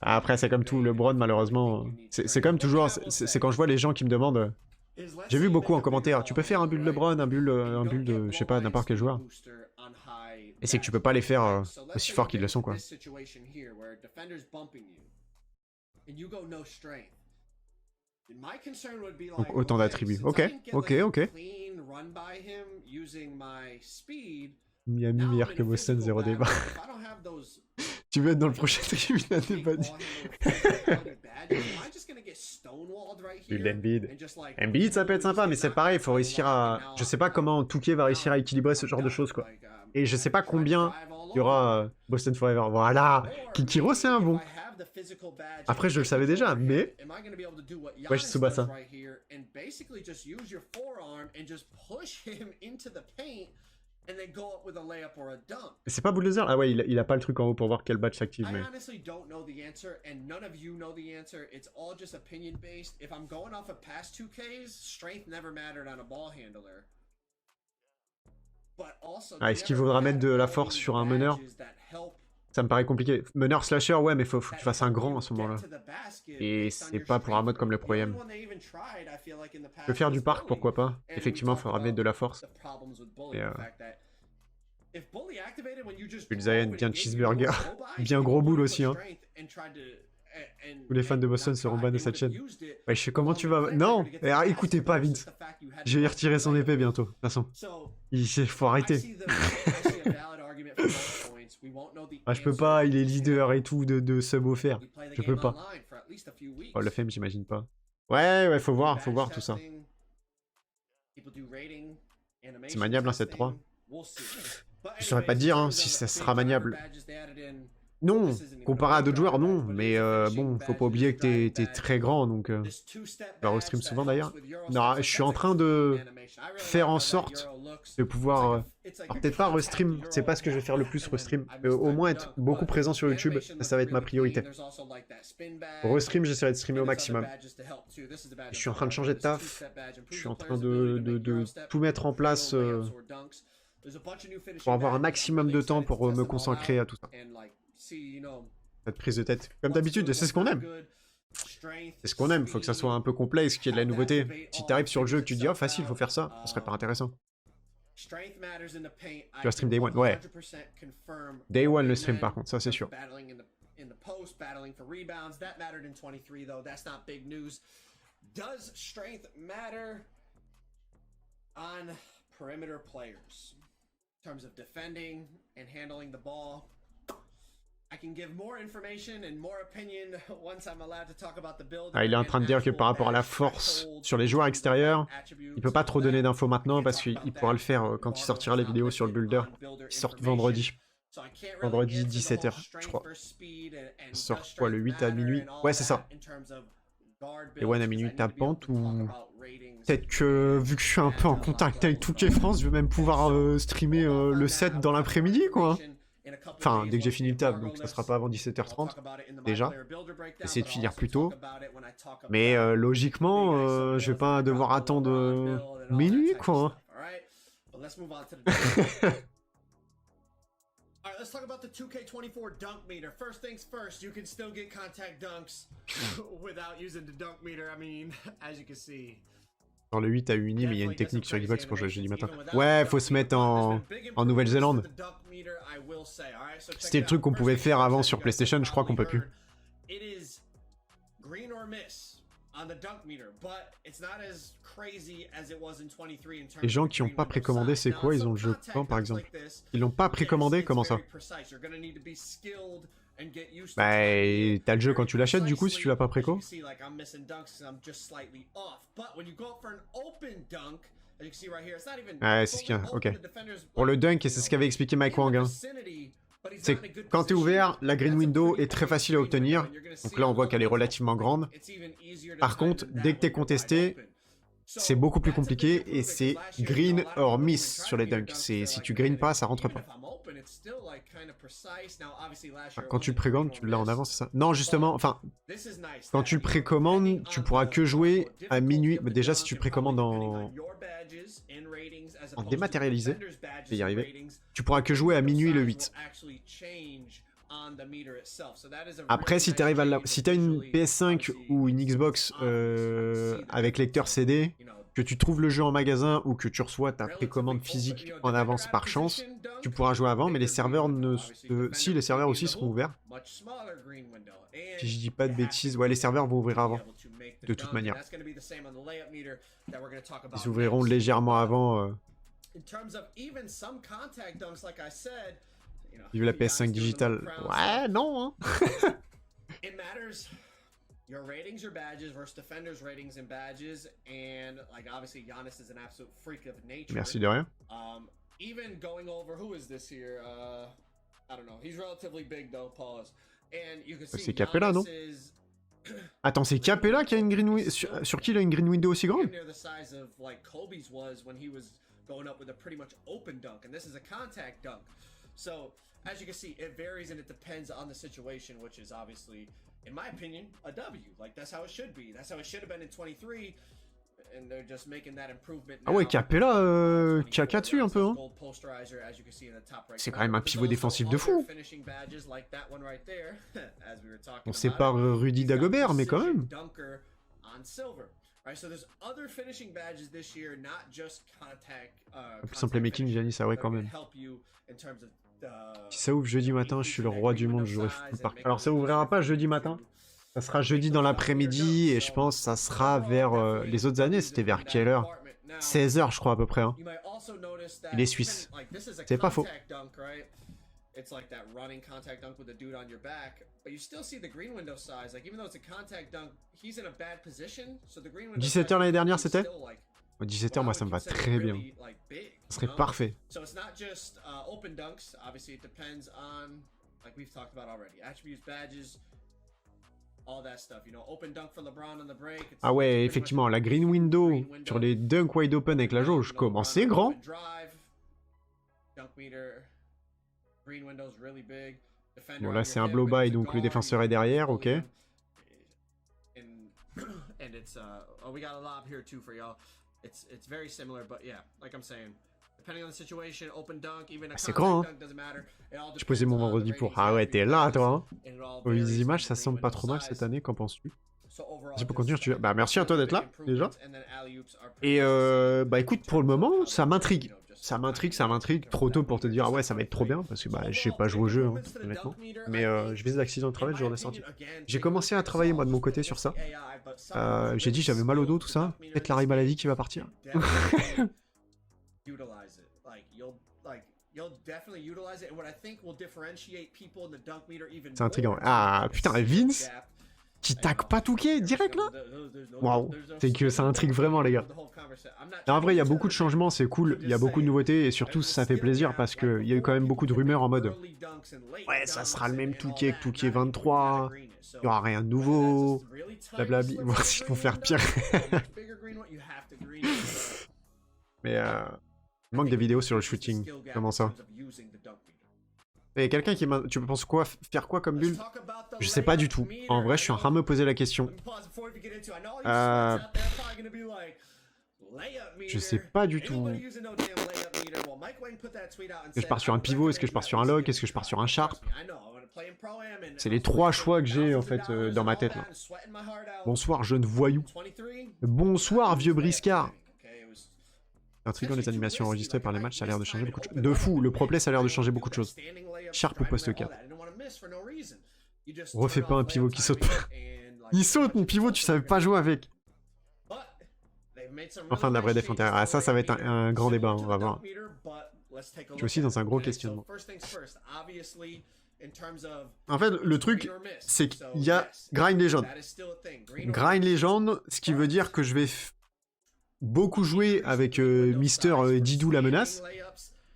Ah, après, c'est comme tout, LeBron, malheureusement. C'est comme toujours. C'est quand je vois les gens qui me demandent. J'ai vu beaucoup en commentaire. Tu peux faire un bulle LeBron, un bulle de, je sais pas, n'importe quel joueur. Et c'est que tu peux pas les faire aussi fort qu'ils le sont, quoi. Donc autant d'attributs. Ok. Miami meilleur que Boston, 0 débat. Tu veux être dans le prochain tribunal débat. Embiid, ça peut être sympa, mais c'est pareil, il faut réussir à... Je sais pas comment DRIBBLE va réussir à équilibrer ce genre de choses, quoi. Et je sais pas combien il y aura Boston Forever. Voilà. Kikiro, c'est un bon. Après, je le savais déjà, mais... Ouais, Tsubasa. C'est pas Bulldozer? Ah ouais, il a pas le truc en haut pour voir quel badge s'active, mais... Ah, est-ce qu'il vaudra mettre de la force sur un meneur? Ça me paraît compliqué. Meneur slasher, ouais, mais faut que tu fasses un grand à ce moment-là. Et c'est pas pour un mode comme le Pro-Am. Je peux faire du parc, pourquoi pas. Effectivement, il faudra mettre de la force. Et Zayn, bien cheeseburger. Bien gros boule aussi, hein. Tous les fans de Boston seront bannés de cette chaîne. Ouais, je sais comment tu vas... Non, écoutez pas, Vince. Je vais y retirer son épée bientôt, de toute façon. Il faut arrêter. Ah, je peux pas, il est leader et tout de sub offert. Je peux pas. Oh, le FM, j'imagine pas. Ouais, faut voir tout ça. C'est maniable, hein, 7-3. Je saurais pas te dire hein, si ça sera maniable. Non, comparé à d'autres joueurs, non. Mais bon, faut pas oublier que t'es très grand, donc... Je vais restream souvent d'ailleurs. Non, je suis en train de faire en sorte de pouvoir... alors peut-être pas restream, c'est pas ce que je vais faire le plus restream, mais au moins être beaucoup présent sur YouTube, ça va être ma priorité. Restream, j'essaierai de streamer au maximum. Je suis en train de changer de taf, je suis en train de tout mettre en place pour avoir un maximum de temps pour me consacrer à tout ça. Cette prise de tête. Comme d'habitude, c'est ce qu'on aime. C'est ce qu'on aime, faut que ça soit un peu complexe, qu'il y ait de la nouveauté. Si t'arrives sur le jeu et que tu te dis « Oh, facile, faut faire ça », ça serait pas intéressant. Tu vas stream Day One, ouais. Day One le stream par contre, ça c'est sûr. Does strength matter on perimeter players in terms of defending and handling the ball? I can give more information and more opinion once I'm allowed to talk about the build. Ah, il est en train de dire que par rapport à la force sur les joueurs extérieurs, il peut pas trop donner d'infos maintenant parce qu'il pourra le faire quand il sortira les vidéos sur le builder qui sortent vendredi. Vendredi 17h, je crois. Ça sort quoi, le 8 à minuit? Ouais, c'est ça. Et ouais, à minuit tapante ou... Peut-être que, vu que je suis un peu en contact avec DRIBBLE France, je vais même pouvoir streamer le 7 dans l'après-midi, quoi. Enfin, dès que j'ai fini le taf, donc ça sera pas avant 17h30, déjà. Essayer de finir plus tôt. Mais logiquement, je vais pas devoir attendre minuit, quoi. Alright, let's talk about the 2K24 dunk meter. First things first, you can still get contact dunks without using the dunk meter. I mean, as you can see. Dans le 8 à uni, mais il y a une technique sur Xbox pour jouer jeudi matin. Ouais, faut se mettre en Nouvelle-Zélande. C'était le truc qu'on pouvait faire avant sur PlayStation, je crois qu'on peut plus. Les gens qui n'ont pas précommandé, c'est quoi? Ils ont le jeu quand, par exemple? Ils l'ont pas précommandé? Comment ça? Bah, t'as le jeu quand tu l'achètes, du coup, si tu l'as pas préco? Ouais, c'est ce qu'il y a, ok. Pour le dunk, et c'est ce qu'avait expliqué Mike Wang, hein. C'est quand t'es ouvert, la green window est très facile à obtenir. Donc là, on voit qu'elle est relativement grande. Par contre, dès que t'es contesté, c'est beaucoup plus compliqué et c'est green or miss sur les dunks. Si tu green pas, ça rentre pas. Enfin, quand tu le précommandes, tu l'as en avance, c'est ça? Non, justement, enfin, quand tu le précommandes, tu pourras que jouer à minuit. Mais déjà, si tu précommandes en dématérialisé, je vais y arriver, tu pourras que jouer à minuit le 8. Après, si t'arrives à si t'as une PS5 ou une Xbox avec lecteur CD, que tu trouves le jeu en magasin ou que tu reçois ta précommande physique en avance par chance, tu pourras jouer avant, mais les serveurs ne... si, les serveurs aussi seront ouverts. Si je dis pas de bêtises, ouais, les serveurs vont ouvrir avant, de toute manière. Ils ouvriront légèrement avant. Vive la PS5 digitale. Ouais, non, hein. Your ratings, your badges versus defenders' ratings and badges, and like obviously Giannis is an absolute freak of nature. Merci de rien. Even going over who is this here? I don't know. He's relatively big though. Pause. And you can see. C'est Capella, non? Attends, c'est Capella qui a une green window sur qui il a une green window aussi grande? Near the size of like Kobe's was when he was going up with a pretty much open dunk, and this is a contact dunk. So as you can see, it varies and it depends on the situation, which is obviously, in my opinion, a W. Like, that's how it should be. That's how it should have been in 23. And they're just making that improvement now. Ah ouais, Capella, caca dessus un peu, hein. C'est quand même un pivot défensif de fou. On sépare Rudy Dagobert, mais quand même. Plus simple making, Giannis, ah ouais, quand même. Si ça ouvre jeudi matin, je suis le roi du monde, je jouerai full park. Alors ça ouvrira pas jeudi matin. Ça sera jeudi dans l'après-midi et je pense que ça sera vers... les autres années, c'était vers quelle heure? 16h, je crois, à peu près. Hein. Il est suisse. C'est pas faux. 17h l'année dernière, c'était? 17h, moi, ça me va très bien. Ça serait parfait. Ah ouais, effectivement, la green window sur les dunk wide open avec la jauge, comment c'est grand? Bon, là, c'est un blow-by, donc le défenseur est derrière, ok. C'est grand, hein. Je posais mon vendredi pour... Ah ouais, t'es là, toi, hein. Aux images, ça semble pas trop mal cette année, qu'en penses-tu? Si pour continuer, tu... Bah, merci à toi d'être là, déjà. Et bah écoute, pour le moment, ça m'intrigue. Ça m'intrigue. Trop tôt pour te dire, ah ouais, ça va être trop bien, parce que bah, je sais pas jouer au jeu, hein, honnêtement. Mais je vis des accidents de travail le jour de la sortie. J'ai commencé à travailler, moi, de mon côté, sur ça. J'ai dit, j'avais mal au dos, tout ça. Peut-être la maladie qui va partir. C'est intriguant. Ah, putain, Vince qui tac pas Touquet direct là. Waouh, c'est que ça intrigue vraiment les gars. Et en vrai, il y a beaucoup de changements, c'est cool, il y a beaucoup de nouveautés et surtout ça fait plaisir parce qu'il y a eu quand même beaucoup de rumeurs en mode ouais, ça sera le même Touquet que Touquet 23, il n'y aura rien de nouveau, blablabla, voir s'ils vont faire pire. Mais il manque des vidéos sur le shooting, comment ça? Et quelqu'un qui m'a... Tu penses quoi? Faire quoi comme bulle? Je sais pas du tout. En vrai, je suis en train de me poser la question. Je sais pas du tout. Est-ce que je pars sur un pivot? Est-ce que je pars sur un lock? Est-ce que je pars sur un sharp? C'est les trois choix que j'ai en fait dans ma tête là. Bonsoir jeune voyou. Bonsoir vieux briscard. Intriguant, les animations enregistrées par les matchs, ça a l'air de changer beaucoup de choses. De fou, le pro play, ça a l'air de changer beaucoup de choses. Sharp ou poste 4. Refais pas un pivot qui saute pas. Il saute, mon pivot, tu savais pas jouer avec. Enfin, de la vraie défense intérieure. Ah, ça va être un grand débat, hein, on va voir. Je suis aussi dans un gros questionnement. En fait, le truc, c'est qu'il y a Grind Legend. Grind Legend, ce qui veut dire que je vais beaucoup jouer avec Mister Didou la menace,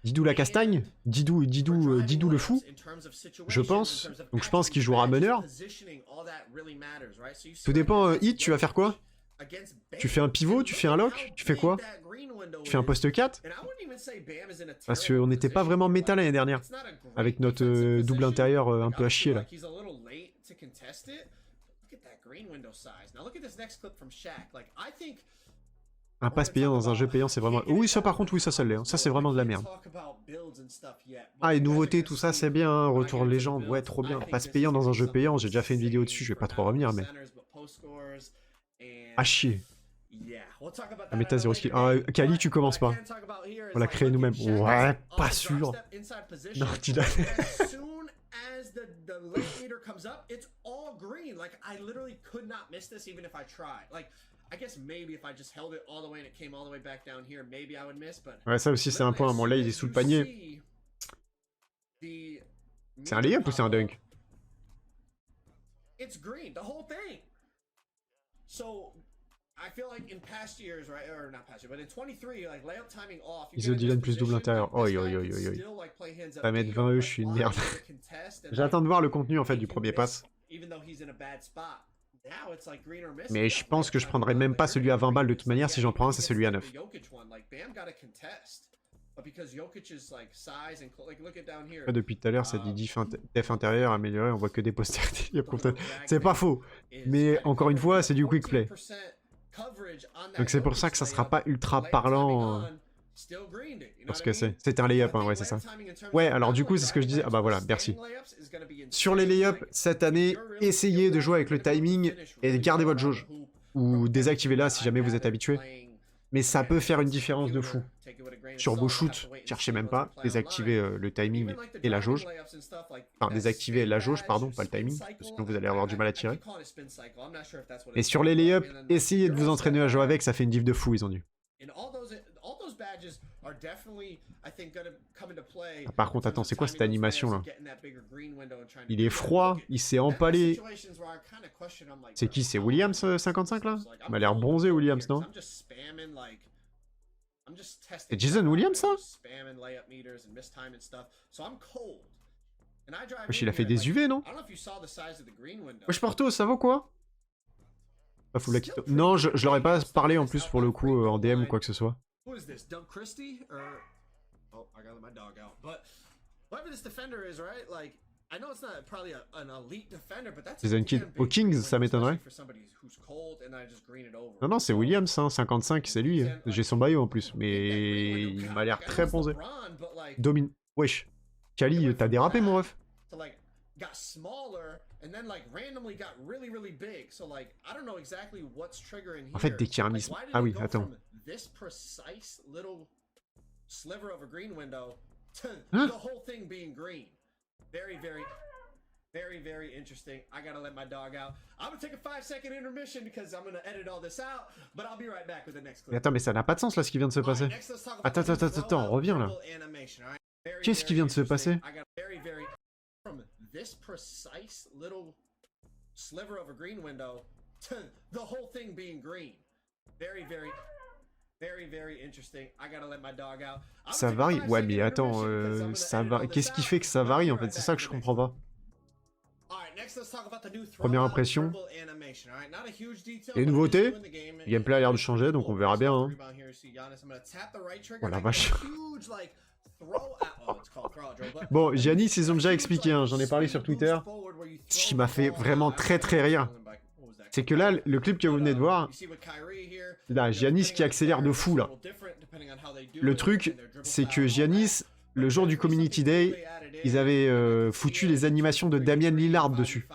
Didou la castagne, Didou le fou, je pense. Donc je pense qu'il jouera meneur. Tout dépend, Hit, tu vas faire quoi? Tu fais un pivot, tu fais un lock, tu fais quoi? Tu fais un poste 4? Parce qu'on n'était pas vraiment méta l'année dernière, avec notre double intérieur un peu à chier là. Un pass payant dans un jeu payant, c'est vraiment... Oui, ça par contre, oui, ça l'est. Hein. Ça, c'est vraiment de la merde. Ah, et nouveautés, tout ça, c'est bien. Hein. Retour légende, ouais, trop bien. Pass payant dans un jeu payant, j'ai déjà fait une vidéo dessus, je vais pas trop revenir, mais... Ah, chier. La méta 0 skill. Ah, Kali, tu commences pas. On l'a créé nous-mêmes. Ouais, pas sûr. Non, tu l'as... Ouais, ça aussi c'est un point. Bon, là il est sous le panier. C'est un layup ou c'est un dunk? ISO Dylan plus double intérieur. Oi, oi, oi, oi, oi. Ça va mettre 20 E, je suis une merde. J'attends de voir le contenu en fait du premier pass. Mais je pense que je prendrais même pas celui à 20 balles de toute manière. Si j'en prends un, c'est celui à 9. Depuis tout à l'heure, ça dit def intérieur amélioré. On voit que des postérités. C'est pas faux. Mais encore une fois, c'est du quick play. Donc c'est pour ça que ça sera pas ultra parlant. Parce que c'est un layup, hein, ouais, c'est ça. Ouais, alors du coup, c'est ce que je disais. Ah bah voilà, merci. Sur les layups, cette année, essayez de jouer avec le timing et gardez votre jauge. Ou désactivez-la si jamais vous êtes habitué. Mais ça peut faire une différence de fou. Sur vos shoots, cherchez même pas, désactivez le timing et la jauge. Enfin, désactivez la jauge, pardon, pas le timing, parce que sinon vous allez avoir du mal à tirer. Et sur les layups, essayez de vous entraîner à jouer avec, ça fait une diff de fou, ils ont dit. Ah, par contre, attends, c'est quoi cette animation là? Il est froid, il s'est empalé. C'est qui? C'est Williams 55 là? Il m'a l'air bronzé Williams, non? C'est Jason Williams ça? Wesh, il a fait des UV, non? Wesh Porto, ça vaut quoi? Ah, faut la quitter. Non, je leur ai pas parlé en plus pour le coup en DM ou quoi que ce soit. C'est un kid. Au Kings, ça m'étonnerait. Non, non, c'est Williams, hein, 55, c'est lui. J'ai son maillot en plus, mais il m'a l'air très bronzé. Domine. Wesh. Kali, t'as dérapé, mon ref. En fait, dès qu'il y a un mismatch... Ah oui, attends. Hein? Very interesting. I gotta let my dog out. I'm gonna take a 5-second intermission because I'm gonna edit all this out, but I'll be right back with the next clip. Mais attends, mais ça n'a pas de sens là ce qui vient de se passer. Attends, reviens là. Qu'est-ce qui vient de se passer? From this precise little sliver of a green window to the whole thing being green. Very interesting. I gotta let my dog out. Ça varie? Ouais, mais attends, ça varie. Qu'est-ce qui fait que ça varie en fait? C'est ça que je comprends pas. Première impression. Les nouveautés. Le gameplay a l'air de changer, donc on verra bien. Hein. Oh la vache. Bon, Giannis, ils ont déjà expliqué, hein, j'en ai parlé sur Twitter. Ce qui m'a fait vraiment très rire, c'est que là, le clip que vous venez de voir, là, Giannis qui accélère de fou, là. Le truc, c'est que Giannis, le jour du Community Day, ils avaient foutu les animations de Damian Lillard dessus.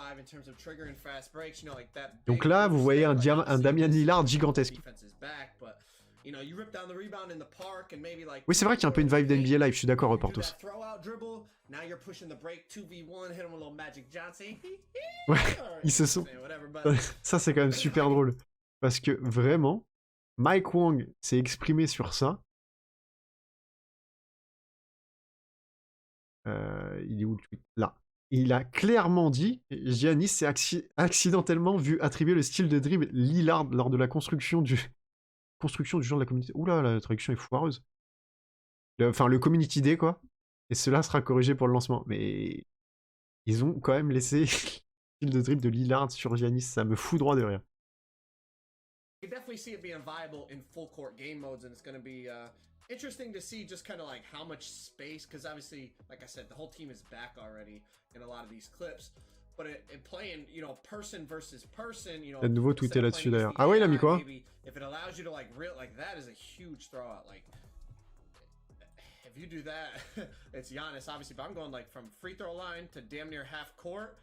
Donc là, vous voyez un Damian Lillard gigantesque. Oui, c'est vrai qu'il y a un peu une vibe d'NBA Live, je suis d'accord, Portos. dribble. Now you're pushing the break 2v1, hit him with a little Magic Johnson. Ouais, ils se sont... Ça, c'est quand même super drôle. Parce que vraiment, Mike Wang s'est exprimé sur ça. Il est où le tweet? Là. Il a clairement dit Giannis s'est accidentellement vu attribuer le style de dribble Lillard lors de la construction du genre de la communauté. Oula, la traduction est foireuse. Enfin, le community day, quoi. Et cela sera corrigé pour le lancement. Mais ils ont quand même laissé le style de dribble de Lillard sur Giannis. Ça me fout droit de rire. You definitely see it being viable in full court game modes, and it's going to be interesting to see just kind of like how much space, because obviously, like I said, the whole team is back already in a lot of these clips. But in playing, you know, person versus person, you know, de nouveau tweeté là-dessus d'ailleurs. Ah ouais, il a mis quoi? If it allows you to like that is a huge throw out. Like, if you do that, it's Giannis obviously, but I'm going like from free throw line to damn near half court.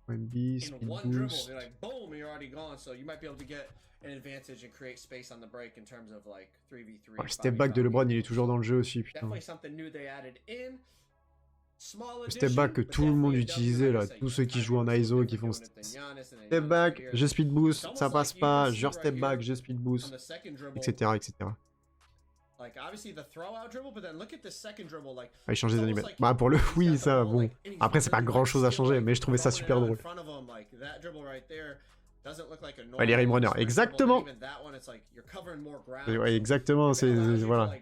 in one dribble, you're like boom, you're already gone. So you might be able to get an advantage and create space on the break in terms of like 3v3. Le step back de LeBron, il est toujours dans le jeu aussi, putain. Definitely something new they added in. Le step back que tout le monde utilisait là, tous ceux qui jouent en ISO, qui font step back, je speed boost, ça passe pas, je step back, je speed boost, etc. etc. Ah, il changeait les animations. Bah pour le oui, ça, bon. Après c'est pas grand chose à changer, mais je trouvais ça super drôle. Ouais, les rim runners, exactement. Ouais, exactement, c'est voilà.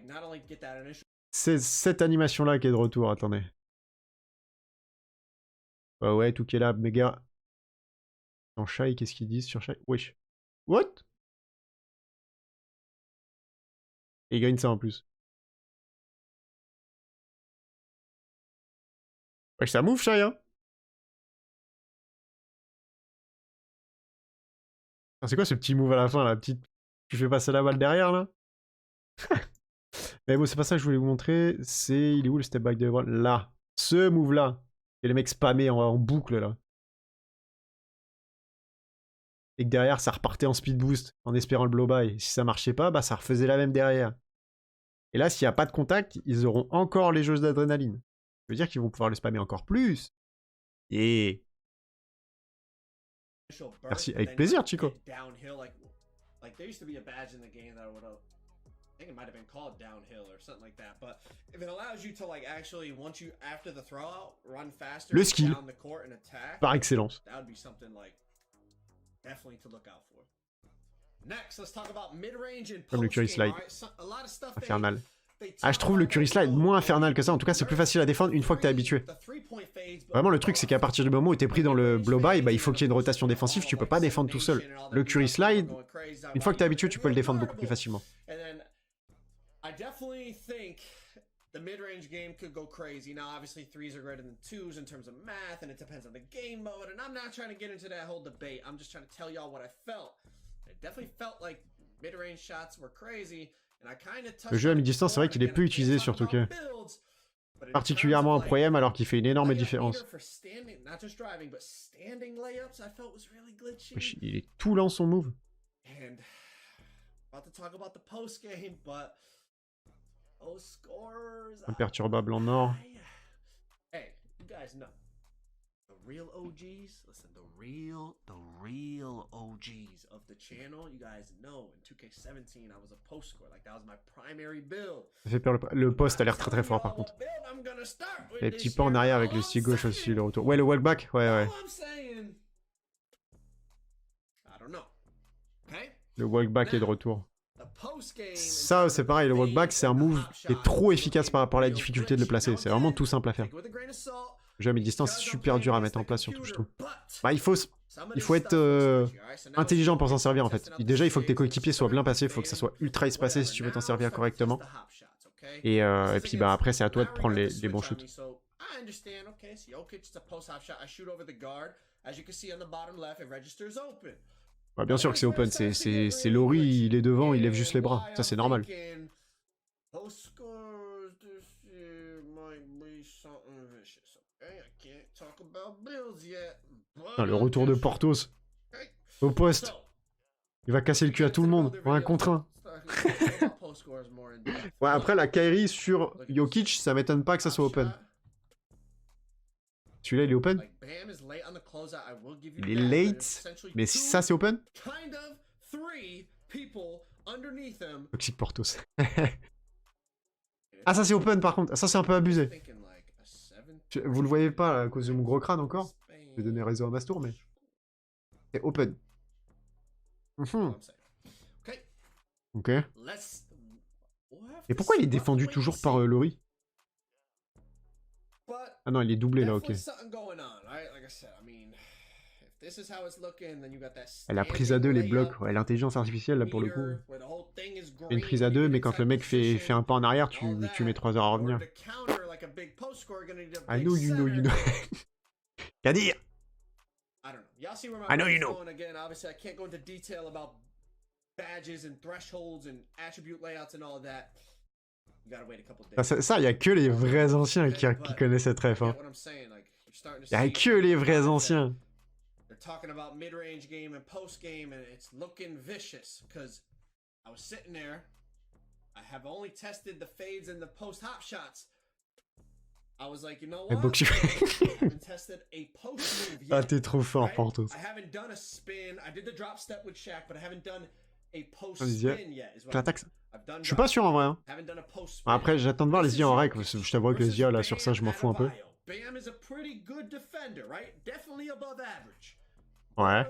C'est cette animation là qui est de retour, attendez. Bah ouais, tout qui est là, méga. En Shai, qu'est-ce qu'ils disent sur Shai? Wesh. What? Et il gagne ça en plus. Wesh, ça move, Shai, hein? C'est quoi ce petit move à la fin, la petite... Tu fais passer la balle derrière, là? Mais bon, c'est pas ça que je voulais vous montrer. C'est... Il est où le step back de LeBron? Là. Ce move-là. Et les mecs spammés en boucle, là. Et que derrière, ça repartait en speed boost, en espérant le blow-by. Si ça marchait pas, bah ça refaisait la même derrière. Et là, s'il n'y a pas de contact, ils auront encore les jauges d'adrénaline. Ça veut dire qu'ils vont pouvoir le spammer encore plus. Et... Merci, avec plaisir, Chico. I think it might have been called downhill or something like that, but if it allows you to like actually once you after the throw out run faster le skill down the court and attack par excellence, that would be something like definitely to look out for. Next, let's talk about mid-range and comme le curry slide. A lot of stuff infernal. Ah, je trouve le curry slide moins infernal que ça. En tout cas, c'est plus facile à défendre une fois que t'es habitué. Vraiment, le truc, c'est qu'à partir du moment où t'es pris dans le blow-by, bah, il faut qu'il y ait une rotation défensive. Tu peux pas défendre tout seul. Le curry slide, une fois que t'es habitué, tu peux le défendre beaucoup plus facilement. I definitely think the mid-range game could go crazy. Now, obviously, threes are greater than twos in terms of math, and it depends on the game mode. And I'm not trying to get into that whole debate. I'm just trying to tell y'all what I felt. It definitely felt like mid-range shots were crazy, and I kind of touched. Le jeu à mi-distance, c'est vrai qu'il est peu utilisé sur XorteK. Particulièrement en Pro-Am, alors qu'il fait une énorme différence. Il est tout lent son move. Imperturbable en or. Hey, you guys know the real OGs. Listen, the real OGs of the channel. You guys know in 2K17 I was a post scorer. Like that was my primary build. Ça fait peur, le post a l'air très très fort par contre. Les petits pas en arrière avec le stick gauche aussi, le retour. Ouais, le walkback, ouais. Le walkback est de retour. Ça, c'est pareil, le walkback, c'est un move qui est trop efficace par rapport à la difficulté de le placer. C'est vraiment tout simple à faire. Le jeu à mi-distance, c'est super dur à mettre en place, surtout, je trouve. Bah, il faut être intelligent pour s'en servir, en fait. Déjà, il faut que tes coéquipiers soient bien passés, il faut que ça soit ultra espacé si tu veux t'en servir correctement. Et puis, bah, après, c'est à toi de prendre les bons shoots. Bah, bien sûr que c'est open, c'est Laurie, il est devant, il lève juste les bras. Ça, c'est normal. Ah, le retour de Portos au poste. Il va casser le cul à tout le monde en un contre un. Ouais, après, la Kyrie sur Jokic, ça m'étonne pas que ça soit open. Celui-là, il est open? Like Bam is late on the closeout. I will give you Il est that, but there's late. essentially Mais two, ça, c'est open? kind of three people underneath him. Toxic Portos. Ah, ça, c'est open, par contre. Ça, c'est un peu abusé. Thinking like a 7. Vous le voyez pas, là, à cause de mon gros crâne, encore. Je vais donner raison à Mastour, mais... C'est open. Mhm. Okay. Ok. Let's. Et pourquoi il est défendu toujours par Laurie? Ah non, il est doublé, là, ok. Elle a prise à 2 les blocs. Ouais, l'intelligence artificielle, là, pour le coup. Une prise à 2, mais quand le mec fait un pas en arrière, tu mets 3 heures à revenir. I know you know you know. Qu'à dire? I know you know. Obviously, I can't go into detail about badges and thresholds and attribute layouts and all of that. You gotta wait a couple days. Ça, il y a que les vrais anciens qui connaissent cette ref. Hein. Il y a que les vrais anciens. They're talking about mid-range game and post-game, and it's looking vicious because I was sitting there. I have only tested the fades and the post hop shots. I was like, you know what? I haven't tested a post move yet. Ah, t'es trop fort, Portos. I haven't done a spin. I did the drop step with Shaq, but I haven't done a post spin yet. Je suis pas sûr en vrai. Hein. Après, j'attends de voir les IA en règle. Je t'avoue que les IA là sur ça, je m'en fous un peu. Ouais.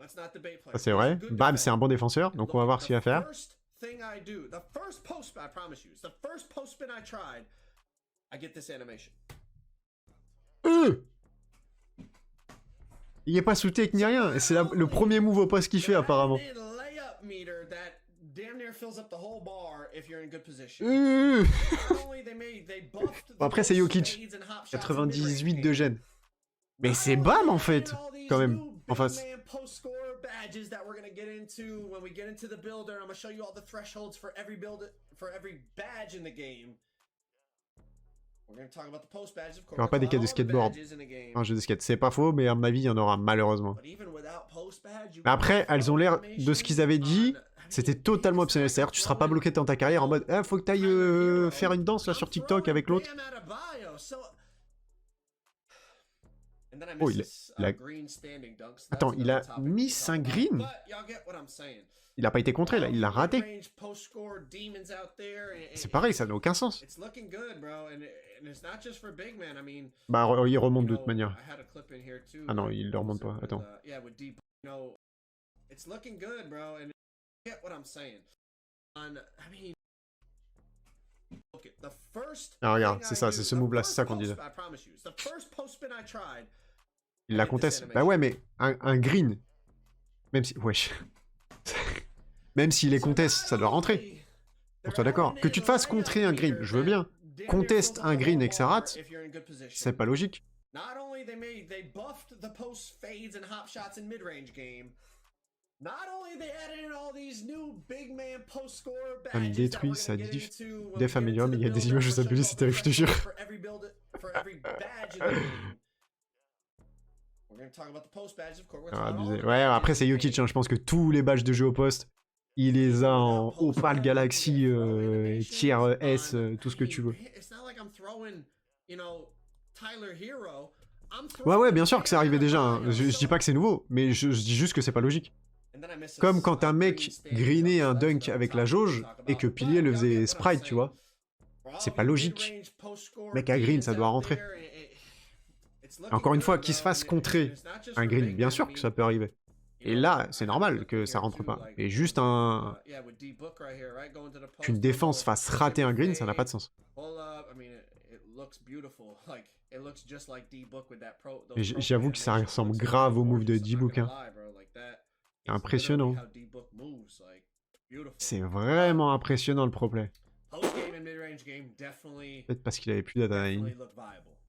Ça c'est vrai. Bam, c'est un bon défenseur, donc on va voir ce qu'il va faire. Il est pas sous-tech ni rien, et c'est le premier move au poste qu'il fait apparemment. Bon, après c'est Jokic. 98 de gêne. Mais c'est Bam en fait, quand même, en face. Il n'y aura pas des cas de skateboard. Un jeu de skate, c'est pas faux, mais à mon avis, il y en aura malheureusement. Mais après, elles ont l'air de ce qu'ils avaient dit, c'était totalement optionnel. C'est-à-dire, tu seras pas bloqué dans ta carrière en mode ah, faut que tu ailles faire une danse là sur TikTok avec l'autre. Oh, il a... Attends, il a mis un green? Il a pas été contré là, il l'a raté. C'est pareil, ça n'a aucun sens. Bah, il remonte de toute manière. Ah non, il ne remonte pas, attends. Ah regarde, c'est ça, c'est ce move là, c'est ça qu'on disait. Il la conteste. Bah ouais, mais un green, même si... Wesh. Même s'il les conteste, ça doit rentrer. Pour toi d'accord. Que tu te fasses contrer un green, je veux bien. Conteste un green et que ça rate, c'est pas logique. Ça me détruit, ça diff. Def améliore, mais il y a des images où ça peut c'est terrible, je te jure. Ah, abusé. Ouais, après c'est Jokic, hein. Je pense que tous les badges de jeu au poste, il les a en Opal Galaxy, tier S, tout ce que tu veux. Ouais, bien sûr que ça arrivait déjà. Hein. Je dis pas que c'est nouveau, mais je dis juste que c'est pas logique. Comme quand un mec greenait un dunk avec la jauge et que Pilier le faisait sprite, tu vois. C'est pas logique. Mec à green, ça doit rentrer. Encore une fois, qu'il se fasse contrer un green, bien sûr que ça peut arriver. Et là, c'est normal que ça rentre pas. Et juste qu'une défense fasse rater un green, ça n'a pas de sens. Et j'avoue que ça ressemble grave au move de D-Book. Hein. Impressionnant. C'est vraiment impressionnant le pro play. Peut-être parce qu'il avait plus d'adrénaline. Je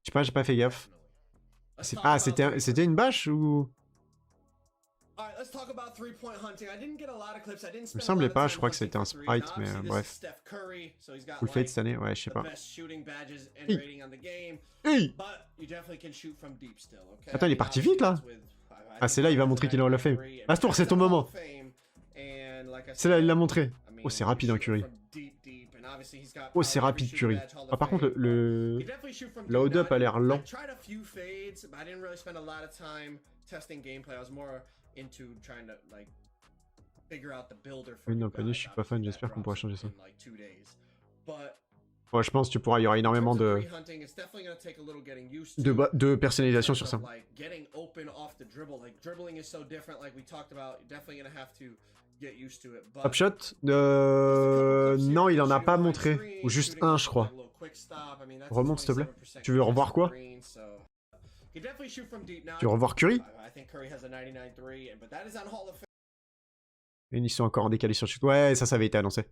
sais pas, j'ai pas fait gaffe. Ah, c'était une bâche ou... Il me semblait pas, je crois que c'était un sprite, mais bref. Full fade cette année, ouais, je sais pas. Hey. Attends, il est parti vite là? Ah, c'est là, il va montrer qu'il est en Hall of Fame. Mastour, c'est ton moment. C'est là, il l'a montré. Oh, c'est rapide en Curry. Oh, c'est rapide, Curry. Ah, par contre, le load up a l'air lent. Oui, non, le panier, je suis pas fan. J'espère qu'on pourra changer ça. Ouais, je pense que tu pourras. Il y aura énormément de personnalisation sur ça. Top shot non, il en a pas montré. Ou juste un, je crois. Remonte, s'il te plaît. Tu veux revoir quoi? Tu veux revoir Curry? Et ils sont encore en décalé sur le shoot. Ouais, ça avait été annoncé.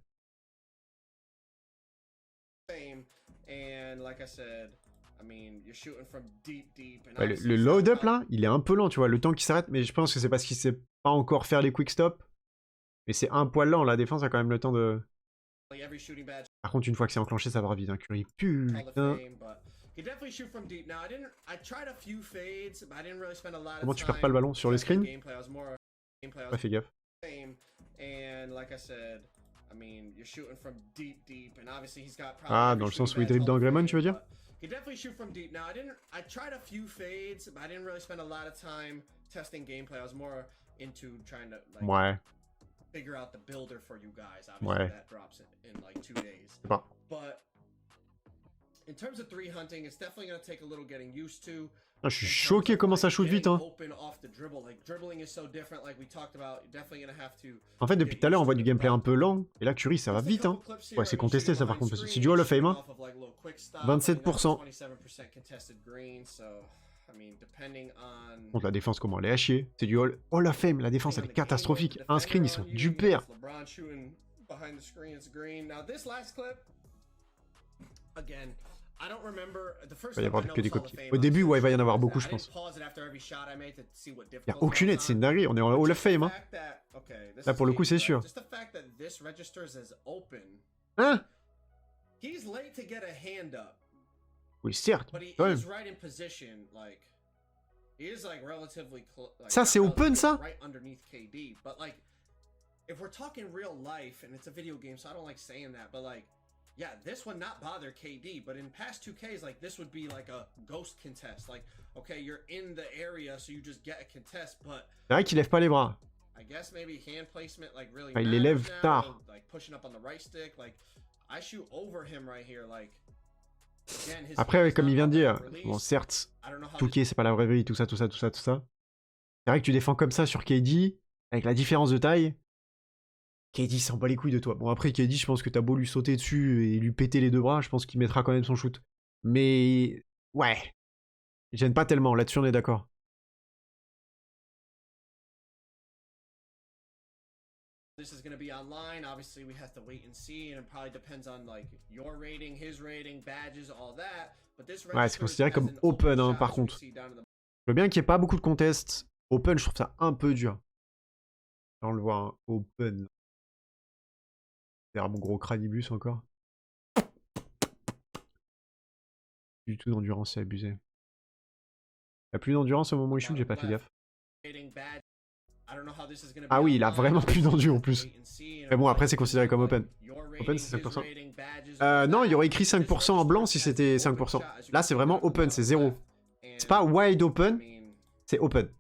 Ouais, le load up là, il est un peu lent, tu vois, le temps qui s'arrête, mais je pense que c'est parce qu'il sait pas encore faire les quick stops. Mais c'est un poil lent, la défense a quand même le temps de... Par contre, une fois que c'est enclenché, ça va vite, hein, Curry. Putain. Comment tu perds pas le ballon sur les screens? Ouais, fais gaffe. Ah, dans le sens où il dribble d'Angreman, tu veux dire? Ouais. Ouais. Je sais pas. Ah, je suis choqué comment ça shoot vite, hein. En fait, depuis tout à l'heure, on voit du gameplay un peu lent. Et là, Curry, ça va vite, hein. Ouais, c'est contesté, ça, par contre. C'est du Hall of Fame, hein. 27%. Contre la défense, comment elle est à chier. C'est du Hall of Fame. La défense, elle est catastrophique. Un screen, ils sont du père. Il va y avoir que des copies. Au début, ouais, il va y en avoir beaucoup, je pense. Il n'y a aucune aide, c'est une dinguerie. On est en Hall of Fame, hein. Là, pour le coup, c'est sûr. Hein? Oui, certes. Quand même. Ça, c'est open, ça? Yeah, this would not bother KD, but in past 2Ks, like, this would be like a ghost contest. Like, okay, you're in the area, so you just get a contest, but... C'est vrai qu'il lève pas les bras. I guess maybe hand placement, like, really il les lève tard. Like, pushing up on the right stick, like, I shoot over him right here, like... Again, après, comme il vient de dire, bon, certes, 2K, c'est pas la vraie vie, tout ça. C'est vrai que tu défends comme ça sur KD, avec la différence de taille... KD s'en bat les couilles de toi. Bon, après, KD, je pense que t'as beau lui sauter dessus et lui péter les deux bras, je pense qu'il mettra quand même son shoot. Mais... ouais. Il gêne pas tellement, là-dessus on est d'accord. Ouais, c'est considéré comme open, hein, par contre. Je veux bien qu'il n'y ait pas beaucoup de contests. Open, je trouve ça un peu dur. Là, on le voit, hein, open. Derrière mon gros cranibus encore. Du tout d'endurance, c'est abusé. Il n'y a plus d'endurance au moment où il shoot, j'ai pas fait gaffe. Ah oui, il a vraiment plus d'endurance en plus. Mais bon, après c'est considéré comme open. Open c'est 5%. Non, il y aurait écrit 5% en blanc si c'était 5%. Là c'est vraiment open, c'est 0. C'est pas wide open, c'est open.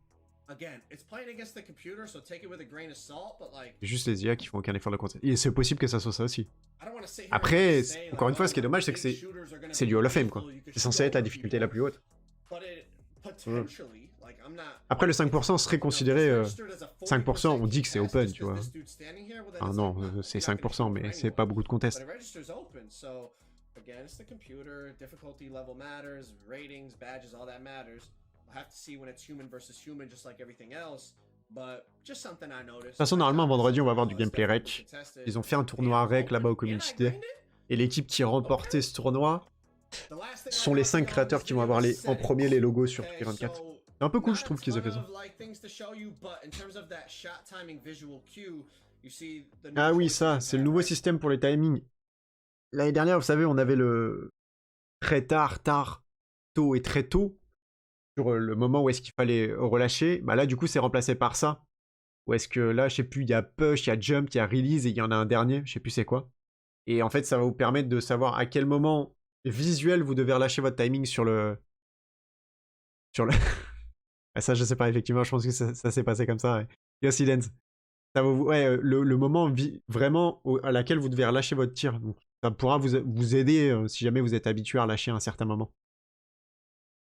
C'est juste les IA qui font aucun effort de contest. Et c'est possible que ça soit ça aussi. Après, encore une fois, ce qui est dommage, c'est que c'est du Hall of Fame, quoi. C'est censé être la difficulté la plus haute. Après, le 5% serait considéré... 5%, on dit que c'est open, tu vois. Ah non, c'est 5%, mais c'est pas beaucoup de contest. De toute façon, normalement, vendredi, on va avoir du gameplay rec. Ils ont fait un tournoi rec là-bas au Community Day. Et l'équipe qui a remporté ce tournoi sont les 5 créateurs qui vont avoir en premier les logos sur 2K24. C'est un peu cool, je trouve, qu'ils aient fait ça. Ah oui, ça, c'est le nouveau système pour les timings. L'année dernière, vous savez, on avait le très tard, tôt et très tôt. Sur le moment où est-ce qu'il fallait relâcher. Bah là, du coup, c'est remplacé par ça. Ou est-ce que là, je sais plus, il y a push, il y a jump, il y a release et il y en a un dernier. Je sais plus c'est quoi. Et en fait, ça va vous permettre de savoir à quel moment visuel vous devez relâcher votre timing sur le... Ah, ça, je sais pas, effectivement, je pense que ça s'est passé comme ça. Ouais. Silence. Ça va ouais, le moment vraiment à laquelle vous devez relâcher votre tir. Donc, ça pourra vous aider si jamais vous êtes habitué à relâcher à un certain moment.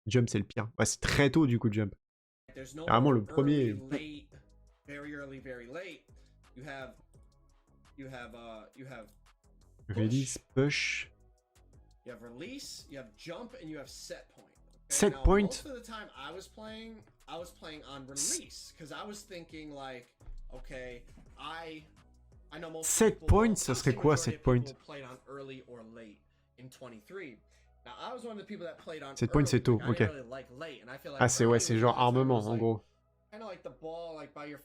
Jump, c'est le pire. Ouais, c'est très tôt, du coup, jump. Vraiment, le premier... Release, push... You have release, you have jump, and you have set point. Set now, point. Most of the time I was playing on release because I was thinking like, okay, I know most set people, point, ça serait quoi set point? Played on early or late in 23. Now I was one of the people that played on set point, c'est tôt, ok. Ah c'est ouais, c'est genre armement en gros.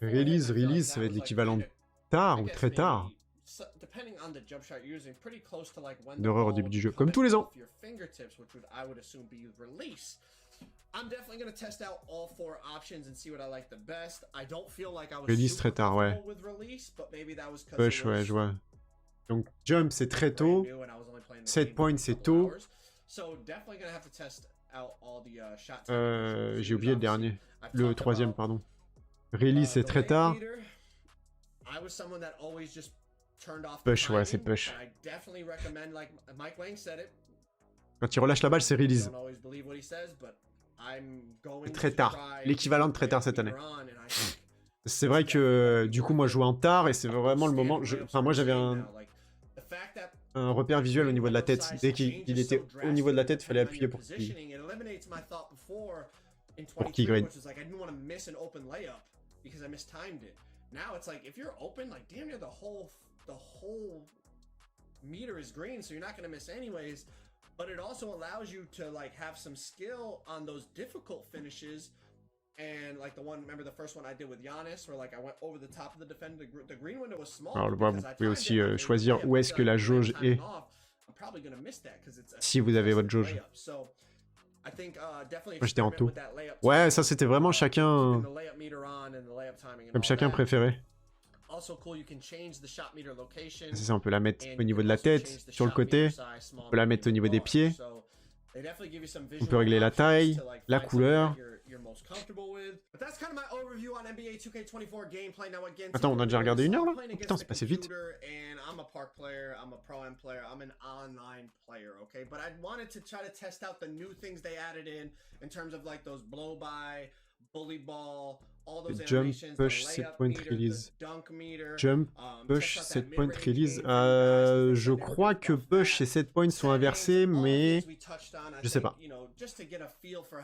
Release, ça va être l'équivalent de tard ou très tard. D'horreur au début du jeu, comme tous les ans. Release très tard, ouais. Push, ouais, je vois. Donc jump c'est très tôt. Set point c'est tôt. J'ai oublié le dernier. Le troisième, pardon. Release c'est très tard. Push, ouais, c'est push. Quand il relâche la balle, c'est release. C'est très tard. L'équivalent de très tard cette année. C'est vrai que du coup, moi, je joue en tard et c'est vraiment le moment. Enfin, moi, j'avais un repère visuel au niveau de la tête. Dès qu'il était au niveau de la tête, il fallait appuyer pour qu'il grade. Now it's like if you're open, like damn near the whole meter is green, so you're not gonna miss anyways. But it also allows you to like have some skill on those difficult finishes. And like the one, remember the first one I did with Giannis, where like I went over the top of the defender. The green window was small. Alors, vous pouvez aussi choisir où est-ce que la jauge est. Si vous avez votre jauge. Moi j'étais en taux. Ouais, ça c'était vraiment chacun... Comme chacun préféré. C'est ça, on peut la mettre au niveau de la tête, sur le côté. On peut la mettre au niveau des pieds. On peut régler la taille, la couleur. Attends, on a déjà regardé 1 heure là? Oh, putain, c'est passé vite. I'm a park player, I'm a pro-am player, I'm an online player, okay? But I wanted to try to test out the new things they added in terms of like those blow-by, bully ball, all those jump, push, set point, release. Jump, push, set point, release. Je crois que push et set point sont inversés, mais je sais pas.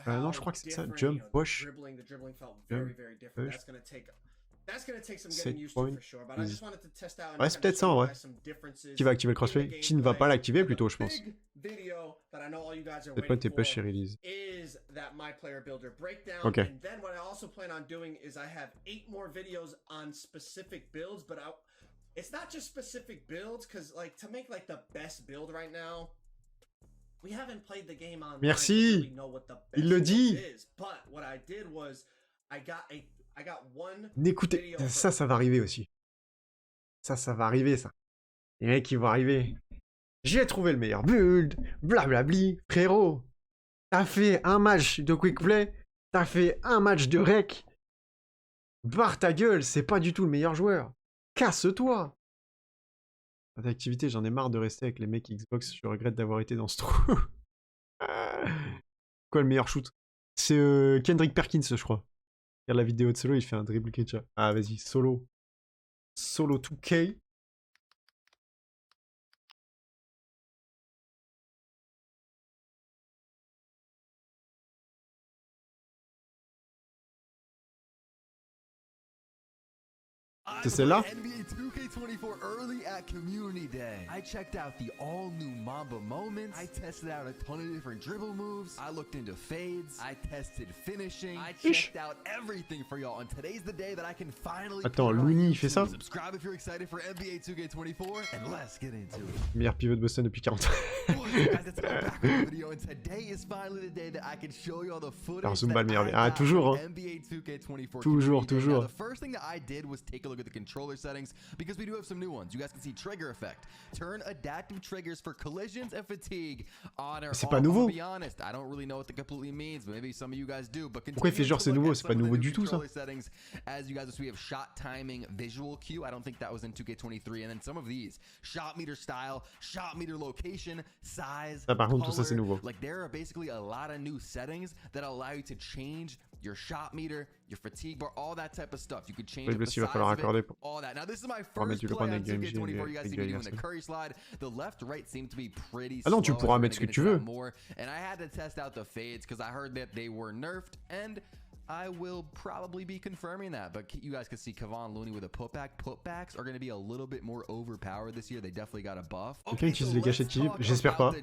Non, je crois que c'est ça. Jump, push. Jump, push. Set point. Ouais, c'est peut-être ça en vrai. Qui va activer le crossplay? Qui ne va pas l'activer plutôt, je pense. Set point et push et release. Ok. It's not just specific builds, because like to make like the best build right now, we haven't played the game online. Merci. Il le dit. But what I did was I got one. Écoutez, ça va arriver aussi. Ça va arriver, ça. Les mecs, ils vont arriver. J'ai trouvé le meilleur build. Blablabli. Frérot, t'as fait un match de quick play. T'as fait un match de rec. Barre ta gueule, c'est pas du tout le meilleur joueur. Casse-toi. Pas d'activité, j'en ai marre de rester avec les mecs Xbox. Je regrette d'avoir été dans ce trou. Quoi le meilleur shoot? C'est Kendrick Perkins, je crois. Regarde la vidéo de Solo, il fait un dribble catch. Ah, vas-y, Solo. Solo 2K. C'est celle-là? NBA2K24 early at Community Day. I checked out the all-new Mamba moments. I tested out a ton of different dribble moves. I looked into fades. I tested finishing. I checked out everything for y'all. And today's the day that I can finally... Attends, Looney, il fait ça? Subscribe if you're excited for NBA2K24 and let's get into it. Meilleur pivot de Boston depuis 40 ans. Alors, Zumba le meilleur. Ah, toujours, hein. Toujours. with the controller settings because we do have some new ones. You guys can see trigger effect. Turn adaptive triggers for collisions and fatigue on or off. C'est pas nouveau. To be honest, I don't really know what that completely means, but maybe some of you guys do. But pourquoi il fait genre c'est nouveau? C'est pas nouveau du tout ça. Settings, as you guys see, we have shot timing, visual cue. I don't think that was in 2K23, and then some of these shot meter style, shot meter location, size. Ça par contre tout ça c'est nouveau. Like there are basically a lot of new settings that allow you to change your shot meter, your fatigue bar, all that type of stuff. You could change the size of it, all that. Now this is my first play on 2K24. You guys see me doing the curry slide. The left right seem to be pretty slow. Ah non, tu pourras mettre ce que tu veux. And I had to test out the fades because I heard that they were nerfed, and I will probably be confirming that. But you guys can see Kevon Looney with a putback. Putbacks are going to be a little bit more overpowered this year. They definitely got a buff. Quelqu'un utilise les gâchettes qui vibrent? J'espère pas.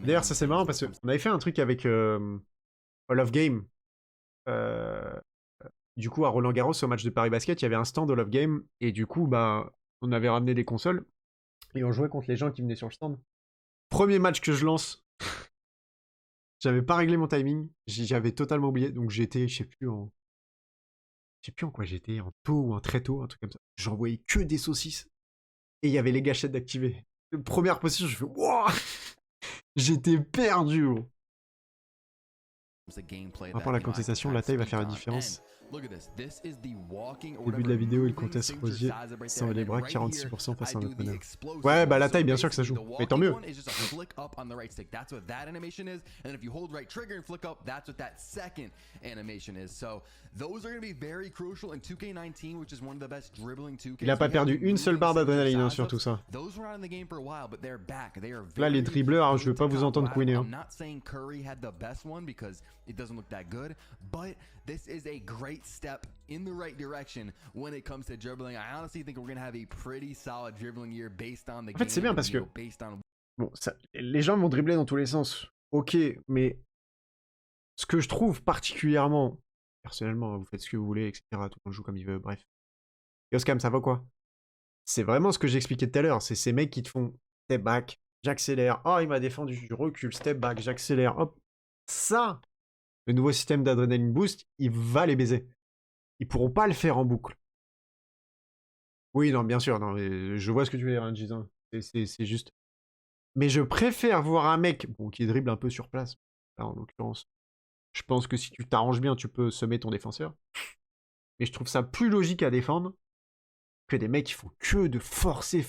D'ailleurs, ça c'est marrant parce qu'on avait fait un truc avec Hall of Game. Du coup, à Roland-Garros, au match de Paris Basket, il y avait un stand Hall of Game. Et du coup, bah, on avait ramené des consoles. Et on jouait contre les gens qui venaient sur le stand. Premier match que je lance. J'avais pas réglé mon timing, j'avais totalement oublié, donc j'étais, je sais plus en quoi j'étais, en tôt ou en très tôt, un truc comme ça. J'envoyais que des saucisses, et il y avait les gâchettes d'activer. Première position, je fais wouah. J'étais perdu. Par rapport à la contestation, la taille va faire la différence. Au début de la vidéo, il conteste Rosier sans les bras, 46% face à un entraîneur. Ouais, bah la taille, bien sûr que ça joue. Mais tant mieux. Il a pas perdu une seule barre d'adrénaline hein, sur tout ça. Là, les dribbleurs, hein, je veux pas vous entendre couiner. Hein. This is a great step in the right direction when it comes to dribbling. I honestly think we're going to have a pretty solid dribbling year based on the game. En fait, c'est bien parce que bon, ça, les gens vont dribbler dans tous les sens. Ok, mais ce que je trouve particulièrement, personnellement, vous faites ce que vous voulez, etc. Tout le monde joue comme il veut, bref. Yoskam, ça va quoi? C'est vraiment ce que j'expliquais tout à l'heure. C'est ces mecs qui te font step back, j'accélère. Oh, il m'a défendu, je recule, step back, j'accélère. Hop, ça. Le nouveau système d'adrénaline boost, il va les baiser. Ils pourront pas le faire en boucle. Oui, non, bien sûr, non, je vois ce que tu veux dire, hein, Gizan. C'est juste. Mais je préfère voir un mec bon, qui dribble un peu sur place. Là, en l'occurrence, je pense que si tu t'arranges bien, tu peux semer ton défenseur. Mais je trouve ça plus logique à défendre que des mecs qui font que de forcer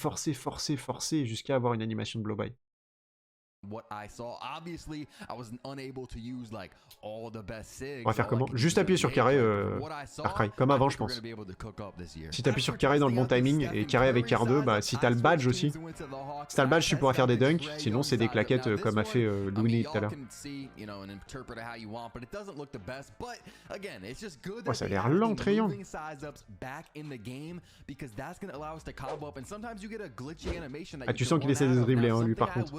jusqu'à avoir une animation de blow-by. What I saw, obviously, I was unable to use like all the best sigs. On va faire comment? Juste appuyer sur carré, comme avant, je pense. Si tu appuies sur carré dans le bon timing et carré avec R2, bah si t'as le badge aussi. Si t'as le badge, tu pourras faire des dunks. Sinon, c'est des claquettes comme a fait Looney tout à l'heure. Oh, ça a l'air lent, Trayon. Ah, tu sens qu'il essaie de dribbler, hein, lui, par contre.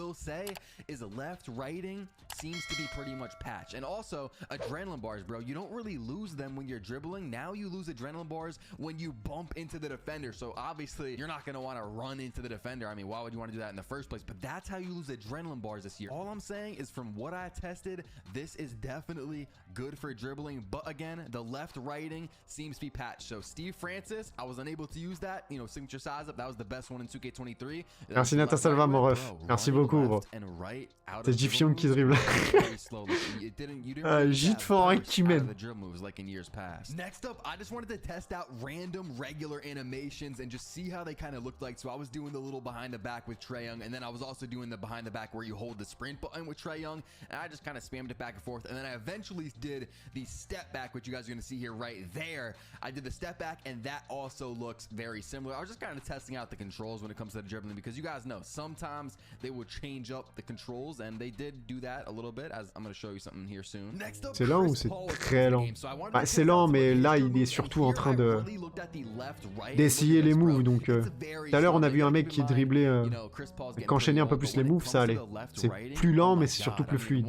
Is left righting seems to be pretty much patched. And also adrenaline bars, bro, you don't really lose them when you're dribbling. Now you lose adrenaline bars when you bump into the defender. So obviously you're not going to want to run into the defender. I mean, why would you want to do that in the first place? But that's how you lose adrenaline bars this year. All I'm saying is from what I tested, this is definitely good for dribbling. But again, the left righting seems to be patched. So Steve Francis, I was unable to use that, you know, signature size up. That was the best one in 2K23. Merci Nata Salva, mon ref. Merci beaucoup, bro. C'est Jifion qui dribble. Gitfort qui mène. Next up, I just wanted to test out random regular animations and just see how they kind of looked like. So I was doing the little behind the back with Trae Young, and then I was also doing the behind the back where you hold the sprint button with Trae Young, and I just kind of spammed it back and forth. And then I eventually did the step back, which you guys are going to see here right there. I did the step back, and that also looks very similar. I was just kind of testing out the controls when it comes to the dribbling, because you guys know sometimes they will change up the controls, and they did do that a little bit, as I'm going to show you something here soon. C'est lent ou c'est très lent? Bah, c'est lent, mais là il est surtout en train d'essayer les moves. Donc tout à l'heure on a vu un mec qui driblait, qu'enchaînait un peu plus les moves, ça allait. C'est plus lent, mais c'est surtout plus fluide.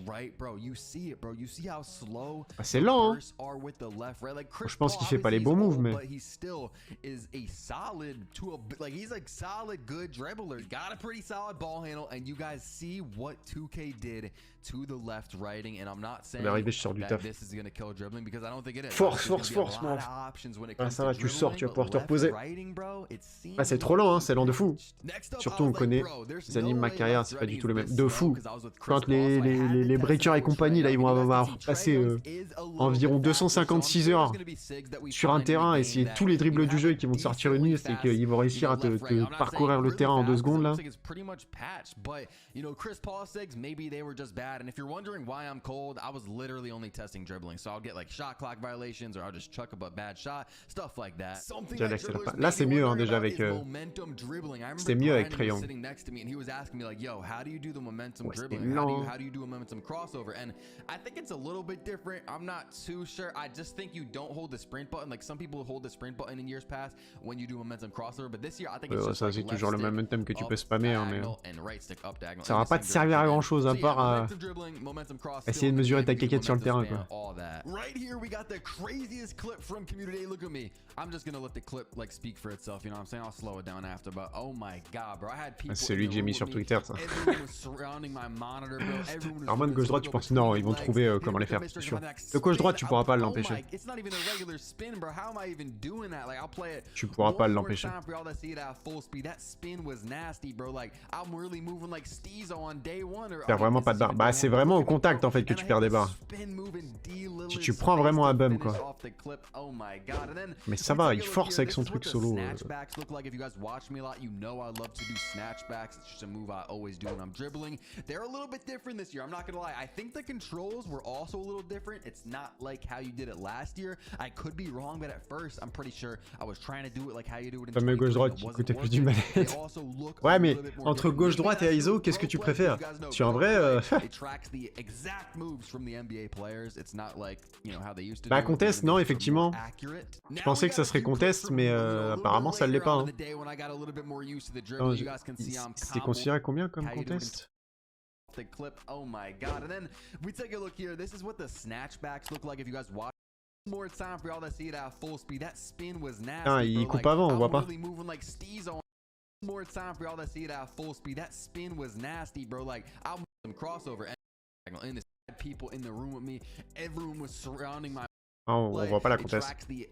right, bro? You see it, bro. You see how slow Ah, c'est lent, hein. bursts are with the left, right? Like Chris Je pense Paul, qu'il fait pas les obviously, bons he's moves, old, mais... but he still is a solid to a like he's a solid good dribbler. Got a pretty solid ball handle, and you guys see what 2K did to the left writing, and I'm not saying On est arrivé sur du that taf. this is gonna kill dribbling because I don't think it is. Force, There's gonna force, be a force, lot man. of options when it Ah, comes ça to va, tu sors, tu vas dribbling, pouvoir te but reposer. left writing, bro, it seems Ah, c'est trop lent, hein, c'est lent de fou. Next up, Surtout I on was like, connaît bro, there's les animes, no ma way carrière, left c'est pas du writing tout le is même. this De slow, fou. 'cause I was with Chris Quand Paul, so I had to les test breakers et it compagnie, là, ils vont straight up. avoir You guys can see passé Trey Young is a little environ bit faster, so I'm 256 sure heures there's gonna be sigs that we sur un find in the terrain, game essayer that tous les you dribbles du have jeu a et qui vont te sortir une decently liste et fast, qu'ils vont réussir à left, right. I'm not parcourir saying le really terrain en 2 fast, 'cause it secondes, là. looks like it's pretty much patched, but Chris Paul sigs, maybe they were just bad. And if you're wondering why I'm cold, I was literally only testing dribbling, so I'll get like shot clock violations or I'll just chuck up a bad shot, stuff like that. Something Tiens, that l'accélère pas. dribblers Là, may c'est be mieux, hein, wondering déjà, about avec, is momentum dribbling. I c'était remember mieux avec Brandon Trey was Young. sitting next to me and he was asking me like, yo, how do you do the momentum Ouais, c'était dribbling? lent. How do you do a momentum crossover? And I think it's a little bit different. I'm not too sure. I just think you don't hold the sprint button. Like some people hold the sprint button in years past when you do momentum crossover, but this year I think it's just Ça, like c'est left toujours le stick momentum que tu up peux spammer, hein, mais diagonal and right stick up diagonal ça in va the pas same te servir à direction. grand chose à So yeah, part à momentum dribbling, momentum cross, essayer de mesurer ta caquette sur le terrain, momentum quoi. spam, all that. Right here we got the craziest clip from community. Look at me. I'm just gonna let the clip like speak for itself, you know what I'm saying? I'll slow it down after, but oh my god, bro. I had people C'est lui que j'ai mis sur Twitter, ça. Everyone was surrounding my monitor, bro. Everyone was Alors, moi, de gauche-droite, tu penses non, ils vont trouver comment les faire, c'est sûr. De gauche-droite, tu pourras pas l'empêcher. It's not even a regular spin, bro. How am I even doing that? Like I'll play it. Tu pourras pas one more l'empêcher. time for y'all to see it at full speed. That spin was nasty, bro. Like I'm really moving like Steezo on day one. Tu perds vraiment pas de barre. Bah, c'est vraiment au contact en fait que tu perds des barres. Si tu prends vraiment un bum, quoi. Mais ça va, il force avec son truc solo. Snatchbacks look like if you guys watch me a lot, you know I love to do snatchbacks. It's just a move I always do when I'm dribbling. They're a little bit different this year. I'm not gonna lie. I think the controls were also a little different. It's not like how you did it last year. I could be wrong, but at first, I'm pretty sure I was trying to do it like how you do it in Fameux gauche-droite qui coûtait plus d'une manette. Ouais, mais entre gauche-droite et ISO, qu'est-ce que tu préfères? Tu en vrai, bah, contest, non, effectivement. Je pensais que ça serait contest, mais apparemment ça l'est pas. Hein. C'était considéré combien comme contest? The clip, oh my god. And then we take a look here. This is what the snatchbacks look like if you guys watch. More time for y'all to see it at full speed. That spin was nasty. Ah, il coupe avant, on voit pas. More time for y'all to see it at full speed. That spin was nasty, bro. Like I'm some crossover and this people in the room with me. Everyone was surrounding my. Ah, on voit pas la contest. Les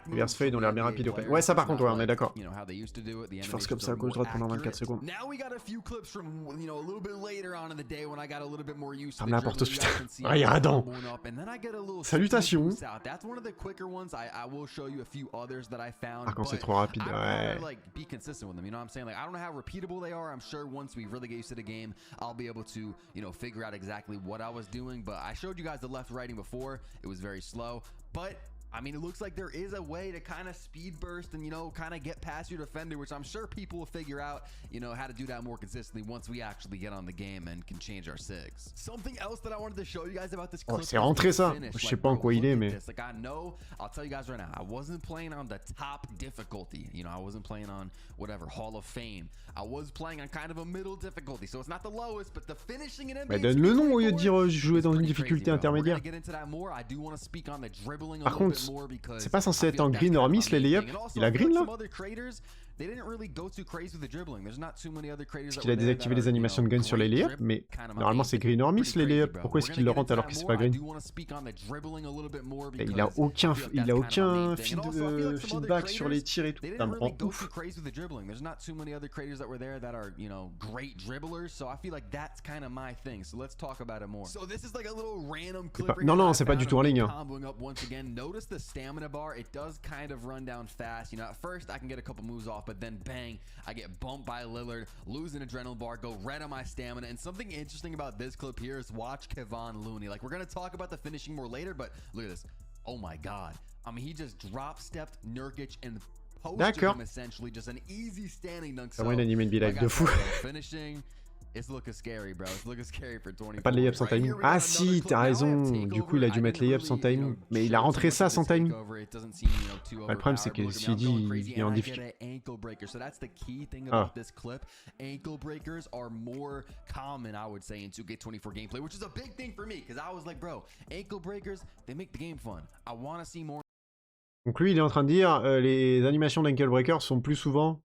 verse fade ont l'air bien rapides au fait. Ouais, ça par contre, ouais, on est d'accord. Tu forces comme ça à gauche-droite pendant 24 secondes. Ça me l'apporte tout de suite. Ah, il y a Adam. Salutations. Ah, quand c'est trop rapide, ouais. But I mean, it looks like there is a way to kind of speed burst and, you know, kind of get past your defender, which I'm sure people will figure out, you know, how to do that more consistently once we actually get on the game and can change our sigs. Something else that I wanted to show you guys about this clip. Oh, c'est rentré ça. Je sais pas en quoi il est, mais. Like, I know, I'll tell you guys right now, I wasn't playing on the top difficulty. You know, I wasn't playing on whatever, Hall of Fame. I was playing on kind of a middle difficulty, so it's not the lowest, but the finishing in NBA2K24. Mais donne le nom au lieu de dire jouer dans une difficulté intermédiaire. Par contre, c'est pas censé être en green or miss les layups. Il a green là? Parce qu'il a désactivé les animations de gun sur les layups, mais normalement c'est green or miss les layups. Pourquoi est-ce qu'il le rentre alors que c'est pas green? Et il a aucun feedback sur les tirs et tout. Ça me rend ouf. Non, non, c'est pas du tout en ligne. Hein. But then bang, I get bumped by Lillard, lose an adrenaline bar, go red on my stamina. And something interesting about this clip here is watch Kevon Looney. Like, we're gonna talk about the finishing more later, but look at this. Oh my god. I mean, he just drop stepped Nurkic and posted him essentially, just an easy standing dunk. Comment il anime une live de fou. Finishing. It's looking scary, bro. It's looking scary for 24. Pas de layup sans timing. Ah si, t'as raison. Du coup, il a dû mettre layup sans timing. Mais il a rentré ça sans timing. Bah, le problème, c'est que s'il dit il est en difficulté. So that's the key thing Ah. about this clip. Ankle breakers are more common, I would say, in 2K24 gameplay, which is a big thing for me, because I was like, bro, ankle breakers, they make the game fun. I want to see more. Donc lui, il est en train de dire les animations d'ankle breaker sont plus souvent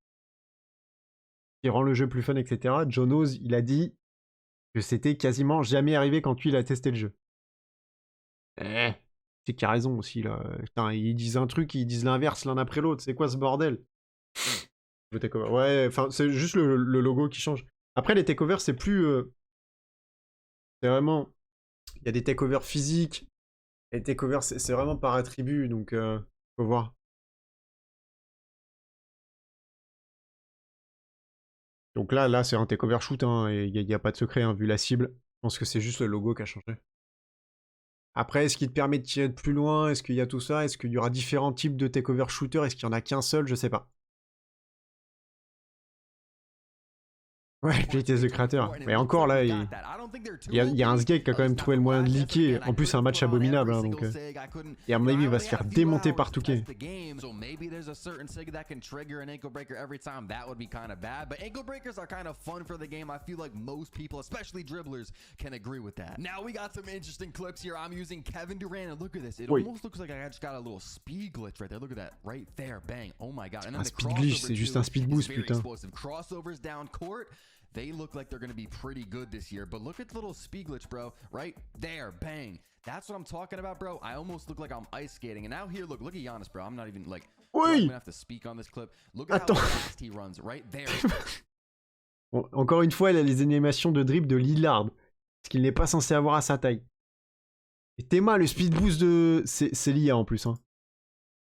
qui rend le jeu plus fun, etc. John Oz, il a dit que c'était quasiment jamais arrivé quand lui, il a testé le jeu. C'est qu'il a raison aussi, là. Putain, ils disent un truc, ils disent l'inverse l'un après l'autre. C'est quoi ce bordel? Ouais, enfin, c'est juste le logo qui change. Après, les takeovers, c'est plus... c'est vraiment... Il y a des takeovers physiques. Les takeovers, c'est vraiment par attribut, donc faut voir. Donc là c'est un takeover shoot, hein, et il n'y a pas de secret, hein, vu la cible. Je pense que c'est juste le logo qui a changé. Après, est-ce qu'il te permet de tirer de plus loin? Est-ce qu'il y a tout ça? Est-ce qu'il y aura différents types de takeover shooter? Est-ce qu'il y en a qu'un seul? Je sais pas. Ouais, politesse de créateur. Mais encore là, il y a un sgeg qui a quand même trouvé le moyen de leaker. En plus, c'est un match abominable. Hein, donc, et à mon avis, il va se faire démonter par 2K. Un speed glitch, c'est juste un speed boost, putain. They look like they're going to be pretty good this year, but look at the little speed glitch, bro. Right there, bang. That's what I'm talking about, bro. I almost look like I'm ice skating. And now here, look at Giannis, bro. I'm not even like. I'm gonna have to speak on this clip. Look at how fast he runs, right there. Bon, encore une fois, il a les animations de dribble de Lillard, ce qu'il n'est pas censé avoir à sa taille. Et Théma, le speed boost de... C'est l'IA en plus, hein.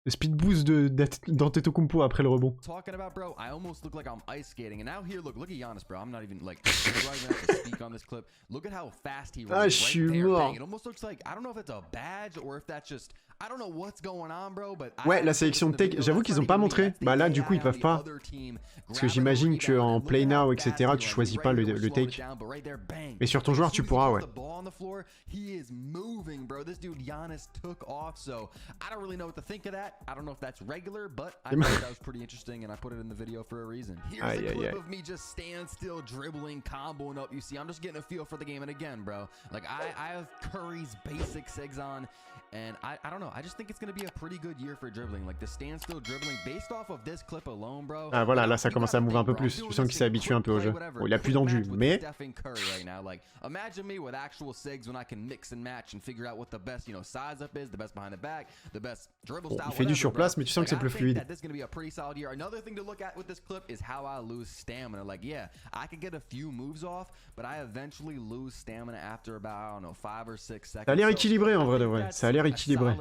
Le speed boost d'Antetokounmpo après le rebond. Talking about, bro, I almost look like I'm ice skating. And now here, look at Giannis, bro. I'm not even like have to speak on this clip. Look at how fast he runs. Ah, je suis mort. It almost looks like, I don't know if it's a badge or if that's just, I don't know what's going on, bro, but ouais, la sélection de tech, j'avoue qu'ils ont pas montré. Bah là, du coup, ils peuvent pas. Parce que j'imagine qu'en Play Now, etc., tu choisis pas le take. Mais sur ton joueur, tu pourras, ouais. He is moving, bro. This dude Giannis took off, so I don't really know what to think of that. I don't know if that's regular, but I thought that was pretty interesting, and I put it in the video for a reason. Here's a clip of me just stand still, dribbling, comboing up. You see, I'm just getting a feel for the game, and again, bro, like I have Curry's basic segs on, and I don't know. I just think it's gonna be a pretty good year for dribbling. Like the standstill dribbling, based off of this clip alone, bro. Ah voilà, là ça commence à move un peu plus. Tu sens qu'il s'est habitué un peu au jeu. Bon, il a plus d'endu, mais. Imagine me with actual segs when I can mix and match and figure out what the best, size up is, the best behind the back, the best dribble style. Il fait du sur place, mais tu sens que c'est plus fluide. This is going to be a pretty solid year. Another thing to look at with this clip is how I lose stamina. Like, yeah, I can get a few moves off, but I eventually lose stamina after about, I don't know, 5 or 6 seconds. Ça a l'air équilibré en vrai de vrai. Ça a l'air équilibré.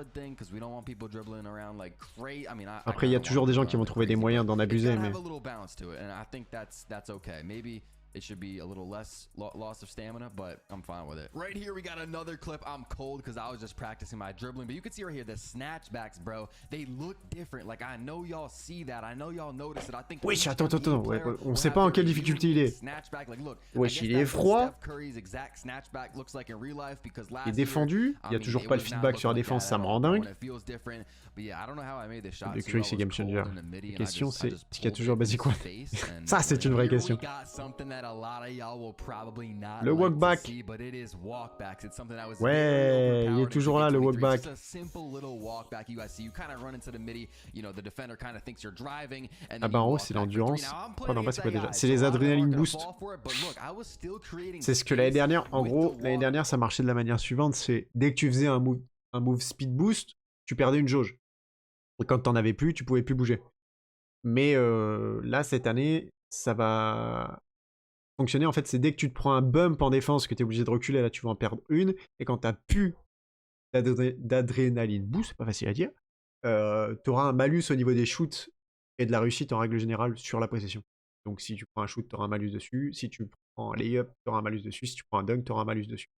Après, il y a toujours des gens qui vont trouver des moyens d'en abuser, mais. It should be a little less loss of stamina, but I'm fine with it. Right here, we got another clip. I'm cold because I was just practicing my dribbling, but you can see right here the snatchbacks, bro. They look different. Like, I know y'all see that. I know y'all notice it. I think. Wesh, attends. Ouais, on sait pas en quelle difficulté il est. Wesh, il est froid. Il est défendu. Il y a toujours pas le feedback sur la défense, ça me rend dingue. Le Curry, c'est game changer. La question, c'est est-ce qu'il y a toujours basic one? Ça, c'est une vraie question. Le walkback. Ouais, il est toujours là, le walkback. Ah bah en haut, c'est l'endurance. Oh non, bah c'est quoi déjà? C'est les adrénaline boost. C'est ce que l'année dernière, en gros, l'année dernière, ça marchait de la manière suivante. C'est dès que tu faisais un move speed boost, tu perdais une jauge. Et quand t'en avais plus, tu pouvais plus bouger. Mais là, cette année, ça va fonctionner. En fait, c'est dès que tu te prends un bump en défense que tu es obligé de reculer, là, tu vas en perdre une. Et quand tu n'as plus d'adrénaline boost, c'est pas facile à dire, tu auras un malus au niveau des shoots et de la réussite en règle générale sur la possession. Donc, si tu prends un shoot, tu auras un malus dessus. Si tu prends un layup, tu auras un malus dessus. Si tu prends un dunk, tu auras un malus dessus.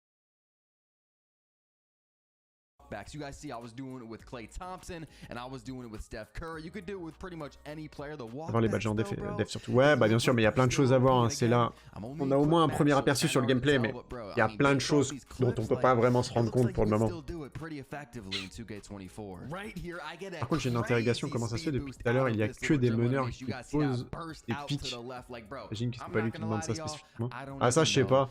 You guys see I was doing it with Klay Thompson and I was doing it with Steph Curry. You could do it with pretty much any player. Avoir les badges en def surtout. Ouais, bah bien sûr, mais il y a plein de choses à voir. Hein. C'est là. On a au moins un premier aperçu sur le gameplay, mais il y a plein de choses dont on peut pas vraiment se rendre compte pour le moment. Par contre, j'ai une interrogation, comment ça se fait depuis tout à l'heure, il y a que des meneurs qui posent des pics. J'imagine que c'est pas lui qui demande ça spécifiquement. Ah ça, je sais pas.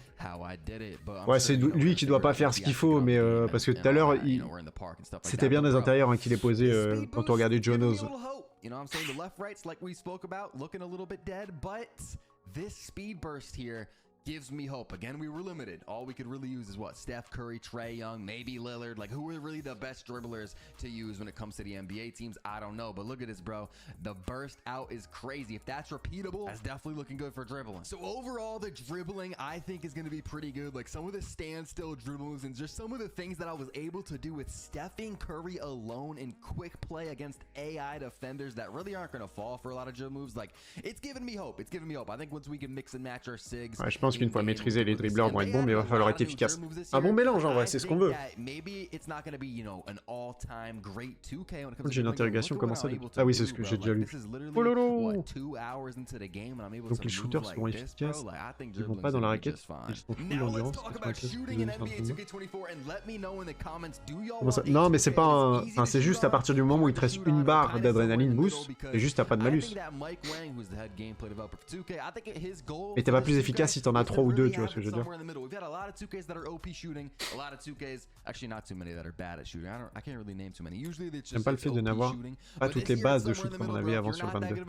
Ouais, c'est lui qui doit pas faire ce qu'il faut, mais parce que tout à l'heure, c'était bien des intérieurs hein, qu'il est posé quand on regardait Jonos. You know what I'm saying? The left rights, like we spoke about, looking a little bit dead, but this speed burst here gives me hope. Again, we were limited. All we could really use is what? Steph Curry, Trae Young, maybe Lillard. Like, who are really the best dribblers to use when it comes to the NBA teams? I don't know. But look at this, bro. The burst out is crazy. If that's repeatable, that's definitely looking good for dribbling. So overall, the dribbling, I think, is going to be pretty good. Like, some of the standstill dribbles and just some of the things that I was able to do with Stephen Curry alone in quick play against AI defenders that really aren't going to fall for a lot of dribble moves. Like, it's giving me hope. It's giving me hope. I think once we can mix and match our SIGs... Ouais, je pense qu'une fois maîtrisé, les dribbleurs vont être bons, mais il va falloir être efficace. Un bon mélange en vrai, c'est ce qu'on veut. J'ai une interrogation, comment ça depuis... Ah oui, c'est ce que j'ai déjà lu. Oh lolo. Donc les shooters seront efficaces, ils vont pas dans la raquette, ils sont full d'endurance. Comment ça... Non, mais c'est pas un... Enfin, c'est juste à partir du moment où il te reste une barre d'adrénaline boost, et juste t'as pas de malus. Et t'es pas plus efficace si t'en as 3 ou 2, tu vois ce que je veux dire. J'aime pas le fait de n'avoir pas toutes les bases de shoot comme on avait avant sur le 22.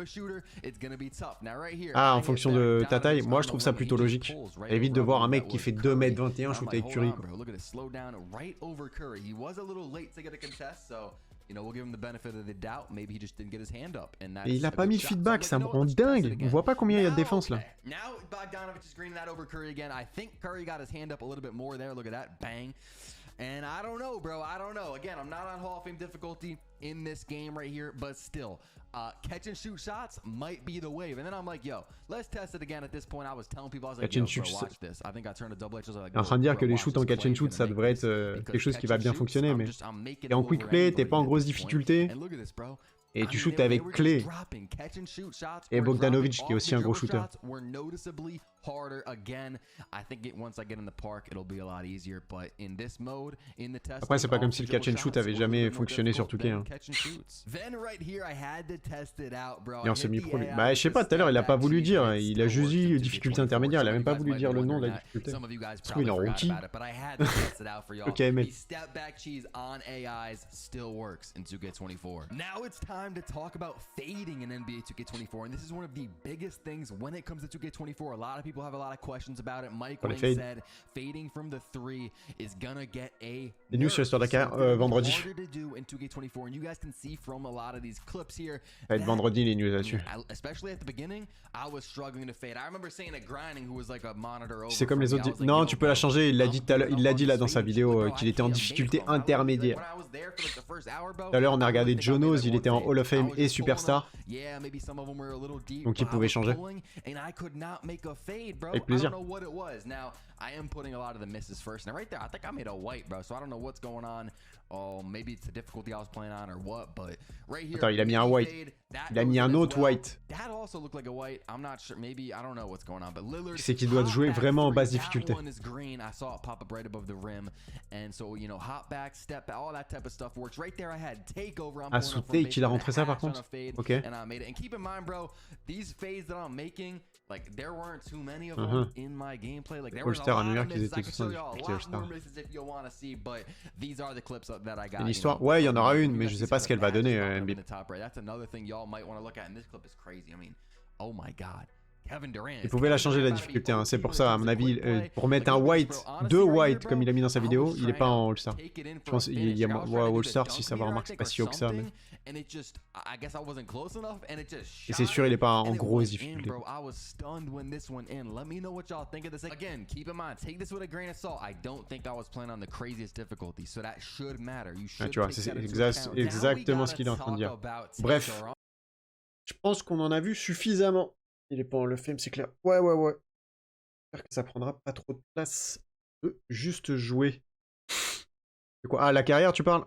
Ah, en fonction de ta taille, moi je trouve ça plutôt logique. Ça évite de voir un mec qui fait 2m21 shoot avec Curry, quoi. Et il a pas mis le feedback, ça me rend dingue. On voit pas combien il y a de défense là. And I don't know, bro. I don't know. Again, I'm not on Hall of Fame difficulty in this game right here, but still, catch and shoot shots might be the wave. And then I'm like, yo, let's test it again. At this point, I was telling people, I was like, yo, bro, watch this. I think I turned a double H. I was like, en train de dire que les shoots en catch and shoot, ça devrait être quelque chose qui va bien fonctionner, mais t'es en quick play, t'es pas en grosse difficulté. Et tu shootes avec Clé et Bogdanovic qui est aussi un gros shooter. Après c'est pas comme si le catch and shoot avait jamais fonctionné sur 2K hein. Et en semi-pro, bah je sais pas, tout à l'heure il a pas voulu dire, il a juste dit difficulté intermédiaire, il a même pas voulu dire le nom de la difficulté. Je trouve qu'il est en rookie. Ok mec. Time to talk about fading in NBA 2K24, and this is one of the biggest things when it comes to 2K24. A lot of people have a lot of questions about it. Mike Wayne said fading from the 3 is gonna get a les news sur XorteK vendredi. Ça va être vendredi les news là-dessus. C'est comme les autres. Non, tu peux la changer. Il l'a dit là dans sa vidéo qu'il était en difficulté intermédiaire. Tout à l'heure on a regardé Jonos, il était en Hall of Fame et Superstar. Donc il pouvait changer. Avec plaisir. I am putting a lot of the misses first. Now right there, I think I made a white, bro. So I don't know what's going on. Oh, maybe it's the difficulty I was playing on or what, but right here. Attends, il a mis un white. Il a mis un autre white. That also looked like a white. I'm not sure. Maybe I don't know what's going on, but Lillard. C'est qu'il doit jouer vraiment en basse difficulté. One is green. I saw it pop up right above the rim, and so you know, hop back, step back, all that type of stuff works. Right there, I had takeover. Ah, sous take, il a rentré ça par contre. Ok. And I made it. And keep in mind, bro, these fades that I'm making. Like there weren't too many of them in my gameplay. Like there were a lot of misses. I can show you a lot more misses if you want to see, but these are the clips that I got. Une histoire. Ouais, il y en aura une, mais je sais pas ce qu'elle va donner. NBA. That's another thing y'all might want to look at. And this clip is crazy. I mean, oh my god. Il pouvait la changer la difficulté, hein. C'est pour ça, à mon avis, pour mettre un white, 2 white comme il a mis dans sa vidéo, il est pas en All-Star. Je pense qu'il y a All-Star, si ça va remarquer, c'est pas si haut que ça. Mais... Et c'est sûr, il est pas en grosse difficulté. Ah, tu vois, c'est exactement ce qu'il est en train de dire. Bref, je pense qu'on en a vu suffisamment. Il est pas en le film, c'est clair. Ouais. J'espère que ça prendra pas trop de place de juste jouer. C'est quoi? Ah, la carrière, tu parles?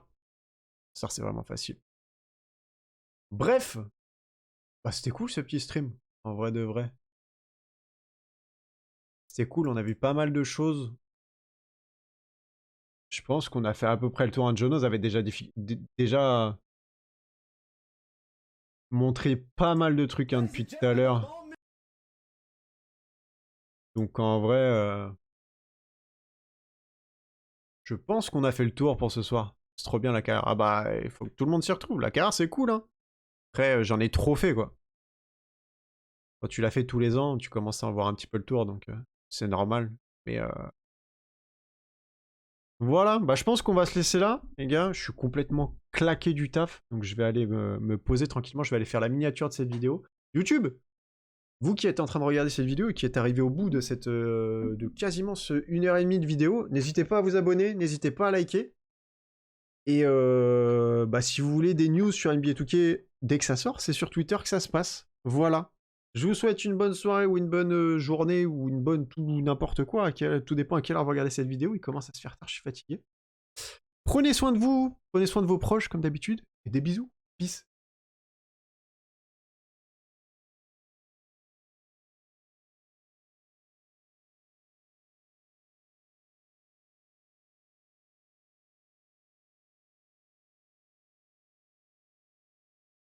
Ça, c'est vraiment facile. Bref. Bah, c'était cool ce petit stream. En vrai de vrai. C'était cool, on a vu pas mal de choses. Je pense qu'on a fait à peu près le tour. Hein. Jonos avait déjà montré pas mal de trucs hein, depuis tout à l'heure. Donc en vrai, je pense qu'on a fait le tour pour ce soir. C'est trop bien la carrière. Ah bah, il faut que tout le monde s'y retrouve. La carrière, c'est cool. Hein. Après, j'en ai trop fait, quoi. Quand tu l'as fait tous les ans, tu commences à en voir un petit peu le tour, donc c'est normal. Mais voilà, bah je pense qu'on va se laisser là, les gars. Je suis complètement claqué du taf, donc je vais aller me poser tranquillement. Je vais aller faire la miniature de cette vidéo. YouTube, vous qui êtes en train de regarder cette vidéo et qui êtes arrivé au bout de cette de quasiment ce 1h30 de vidéo, n'hésitez pas à vous abonner, n'hésitez pas à liker. Et bah, si vous voulez des news sur NBA2K dès que ça sort, c'est sur Twitter que ça se passe. Voilà. Je vous souhaite une bonne soirée ou une bonne journée ou une bonne tout n'importe quoi. Tout dépend à quelle heure vous regardez cette vidéo. Il commence à se faire tard, je suis fatigué. Prenez soin de vous, prenez soin de vos proches comme d'habitude. Et des bisous. Peace.